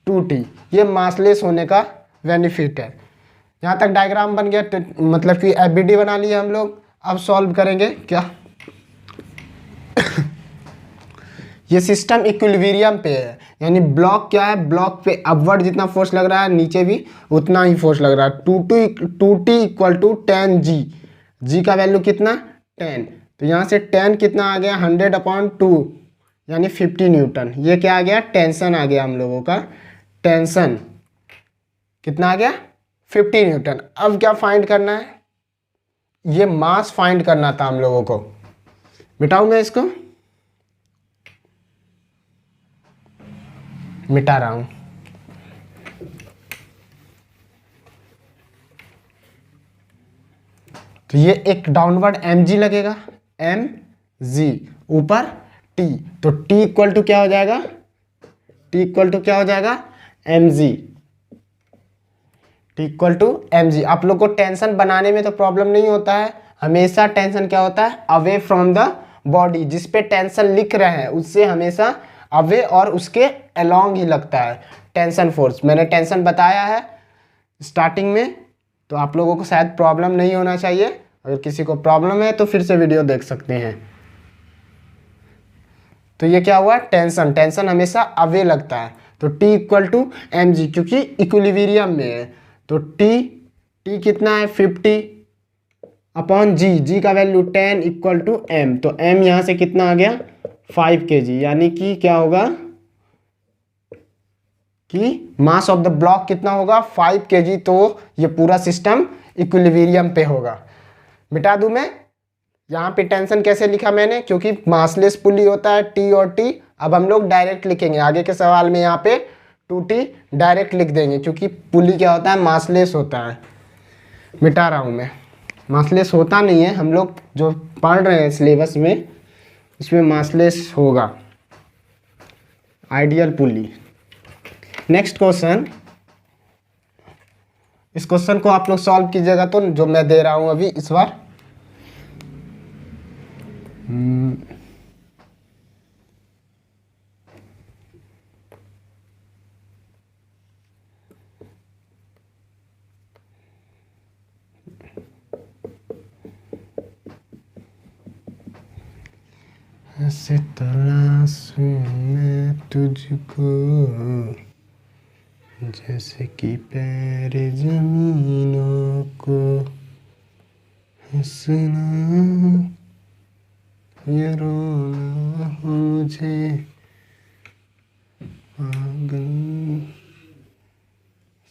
2T। ये मासलेस होने का बेनिफिट है। यहाँ तक डायग्राम बन गया, मतलब कि एबीडी बना लिया हम लोग। अब सॉल्व करेंगे क्या ये सिस्टम इक्विलिब्रियम पे है, यानी ब्लॉक क्या है, ब्लॉक पे अपवर्ड जितना फोर्स लग रहा है नीचे भी उतना ही फोर्स लग रहा है। 2T इक्वल टू 10G, जी का वैल्यू कितना, 10, तो यहाँ से 10 कितना आ गया, 100/2 यानी 50 न्यूटन। ये क्या आ गया, टेंशन आ गया हम लोगों का, टेंशन कितना आ गया, 50 न्यूटन। अब क्या फाइंड करना है, ये मास फाइंड करना था हम लोगों को। मिटाऊं मैं इसको, मिटा रहा हूं। तो ये एक डाउनवर्ड mg लगेगा, mg ऊपर t, तो t इक्वल टू क्या हो जाएगा, t इक्वल टू क्या हो जाएगा, mg, t equal to mg। आप लोग को टेंशन बनाने में तो प्रॉब्लम नहीं होता है, हमेशा टेंशन क्या होता है, अवे फ्रॉम द बॉडी, जिस पे टेंशन लिख रहे हैं उससे हमेशा अवे और उसके अलोंग ही लगता है टेंशन फोर्स। मैंने टेंशन बताया है स्टार्टिंग में, तो आप लोगों को शायद प्रॉब्लम नहीं होना चाहिए। अगर किसी को प्रॉब्लम है तो फिर से वीडियो देख सकते हैं। तो ये क्या हुआ, टेंशन, टेंशन हमेशा अवे लगता है, तो T इक्वल टू mg, क्योंकि इक्विलिब्रियम में है, तो T कितना है, 50/g, g का वैल्यू 10 इक्वल टू m, तो m यहाँ से कितना आ गया, 5 kg, यानी कि क्या होगा कि मास ऑफ द ब्लॉक कितना होगा, 5 kg। तो ये पूरा सिस्टम इक्विलिब्रियम पे होगा। मिटा दूं मैं, यहाँ पे टेंशन कैसे लिखा मैंने, क्योंकि मासलेस पुली होता है T और T। अब हम लोग डायरेक्ट लिखेंगे, आगे के सवाल में यहाँ पे 2T डायरेक्ट लिख देंगे, क्योंकि पुली क्या होता है, मासलेस होता है। मिटा रहा हूँ मैं, मासलेस होता नहीं है, हम लोग जो पढ़ रहे हैं सिलेबस में उसमें मासलेस होगा, आइडियल पुली। नेक्स्ट क्वेश्चन, इस क्वेश्चन को आप लोग सॉल्व कीजिएगा, तो जो मैं दे रहा हूं अभी इस बार। ऐसे तलाशूं मैं तुझको जैसे कि पैर जमीनों को, हंसना ये रोना मुझे पागल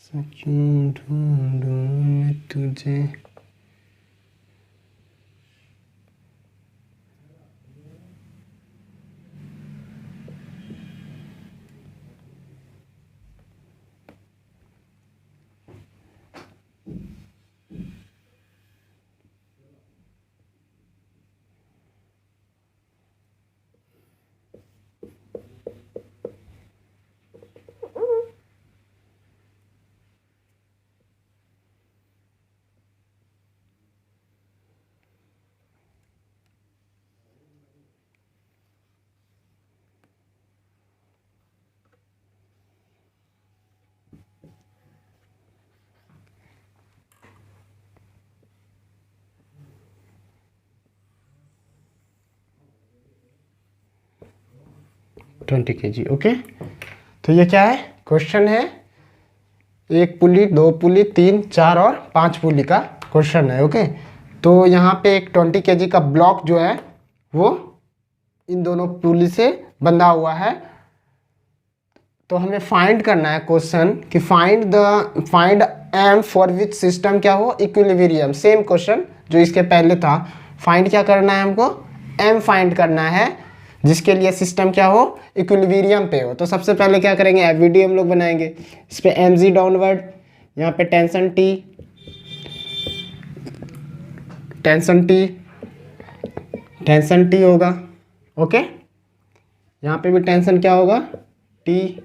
सा क्यों ढूंढूं मैं तुझे। Twenty kg, okay. तो ये क्या है, क्वेश्चन है, एक पुली, दो पुली, तीन, चार और पांच पुली का क्वेश्चन है, ओके। तो यहाँ पे एक 20 kg का ब्लॉक जो है वो इन दोनों पुली से बंधा हुआ है। तो हमें फाइंड करना है क्वेश्चन कि find M for which system क्या हो, इक्विलिब्रियम। सेम क्वेश्चन जो इसके पहले था। फाइंड क्या करना है हमको, एम फाइंड करना है जिसके लिए सिस्टम क्या हो, इक्विलिब्रियम पे हो। तो सबसे पहले क्या करेंगे, एफवीडी हम लोग बनाएंगे। इस पे एम जी डाउनवर्ड, यहाँ पे टेंशन टी होगा, ओके। यहाँ पे भी टेंशन क्या होगा, टी।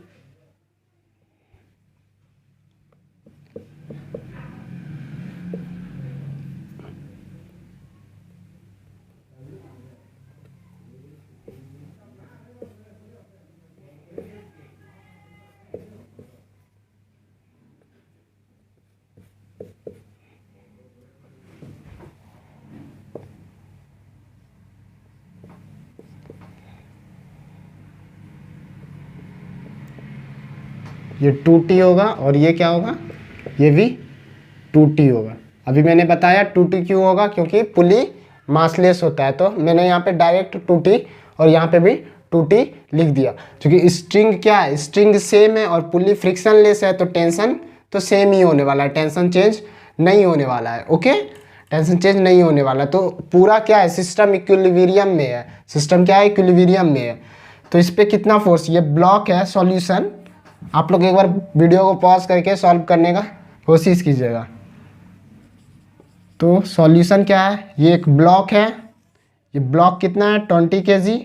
ये 2T होगा और ये क्या होगा, ये भी 2T होगा। अभी मैंने बताया 2T क्यों होगा, क्योंकि पुली मासलेस होता है। तो मैंने यहाँ पे डायरेक्ट 2T और यहाँ पे भी 2T लिख दिया, क्योंकि स्ट्रिंग क्या है, स्ट्रिंग सेम है और पुली फ्रिक्शनलेस है, तो टेंशन तो सेम ही होने वाला है, टेंशन चेंज नहीं होने वाला है, ओके। टेंशन चेंज नहीं होने वाला। तो पूरा क्या है, सिस्टम इक्विलिब्रियम में है। सिस्टम क्या है, इक्विलिब्रियम में है। तो इस पर कितना फोर्स, ये ब्लॉक है। सॉल्यूशन आप लोग एक बार वीडियो को पॉज करके सॉल्व करने का कोशिश कीजिएगा। तो सॉल्यूशन क्या है, ये एक ब्लॉक है, ये ब्लॉक कितना है 20 kg।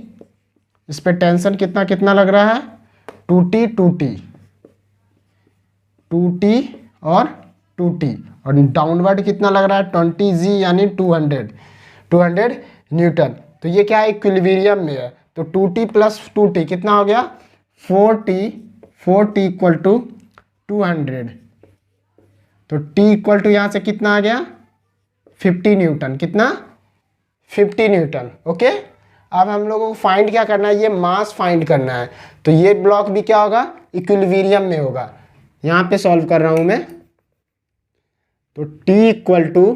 इस पे टेंशन कितना कितना लग रहा है, 2T और 2T, और डाउनवर्ड कितना लग रहा है 20G यानी 200 न्यूटन। तो ये क्या है, इक्विलिब्रियम में है। तो 2T प्लस 2T कितना हो गया, 4T इक्वल टू 200। तो T इक्वल टू यहाँ से कितना आ गया, 50 न्यूटन। कितना, 50 न्यूटन, ओके। अब हम लोगों को फाइंड क्या करना है, ये मास फाइंड करना है। तो ये ब्लॉक भी क्या होगा, इक्विलिब्रियम में होगा। यहाँ पे सॉल्व कर रहा हूँ मैं। तो T equal to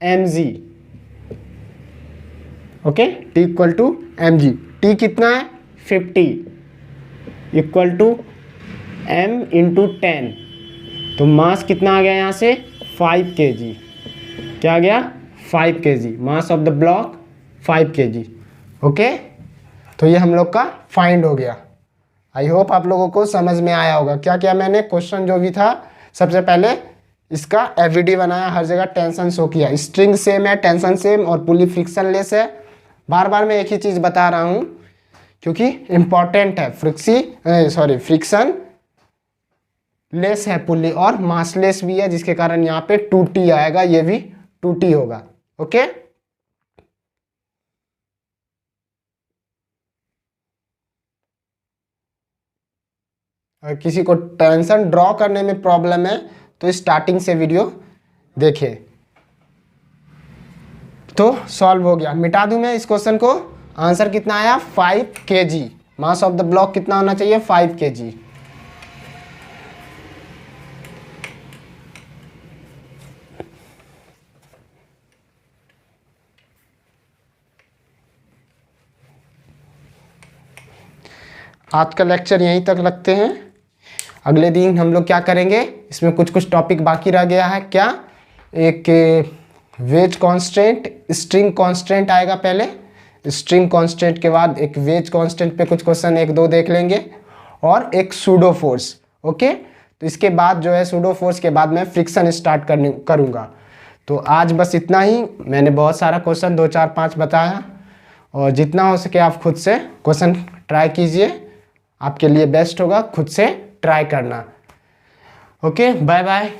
mg, okay. T equal to mg, T कितना है 50 इक्वल टू m इंटू 10। तो मास कितना आ गया यहाँ से 5 kg। क्या आ गया, 5 kg, mass of the block 5 kg, okay. तो ये हम लोग का फाइंड हो गया। आई होप आप लोगों को समझ में आया होगा। क्या क्या मैंने क्वेश्चन जो भी था, सबसे पहले इसका एफवीडी बनाया, हर जगह टेंशन शो किया, स्ट्रिंग सेम है, टेंशन सेम और पुली फ्रिक्शनलेस है। बार बार मैं एक ही चीज़ बता रहा हूँ क्योंकि इम्पॉर्टेंट है। फ्रिक्शन लेस है पुली और मासलेस भी है, जिसके कारण यहाँ पे 2T आएगा, ये भी 2T होगा, ओके। अगर किसी को टेंशन ड्रॉ करने में प्रॉब्लम है तो स्टार्टिंग से वीडियो देखें। तो सॉल्व हो गया, मिटा दूं मैं इस क्वेश्चन को। आंसर कितना आया 5 kg। Mass of the block कितना होना चाहिए 5 kg। आज का लेक्चर यहीं तक रखते हैं। अगले दिन हम लोग क्या करेंगे, इसमें कुछ कुछ टॉपिक बाकी रह गया है। क्या, एक वेज कांस्टेंट, स्ट्रिंग कांस्टेंट आएगा पहले, स्ट्रिंग कांस्टेंट के बाद एक वेज कांस्टेंट पे कुछ क्वेश्चन एक दो देख लेंगे, और एक सूडो फोर्स। ओके, तो इसके बाद जो है सूडो फोर्स के बाद मैं फ्रिक्शन स्टार्ट करूँगा। तो आज बस इतना ही। मैंने बहुत सारा क्वेश्चन 2 4 5 बताया, और जितना हो सके आप खुद से क्वेश्चन ट्राई कीजिए, आपके लिए बेस्ट होगा खुद से ट्राई करना। Okay, bye bye.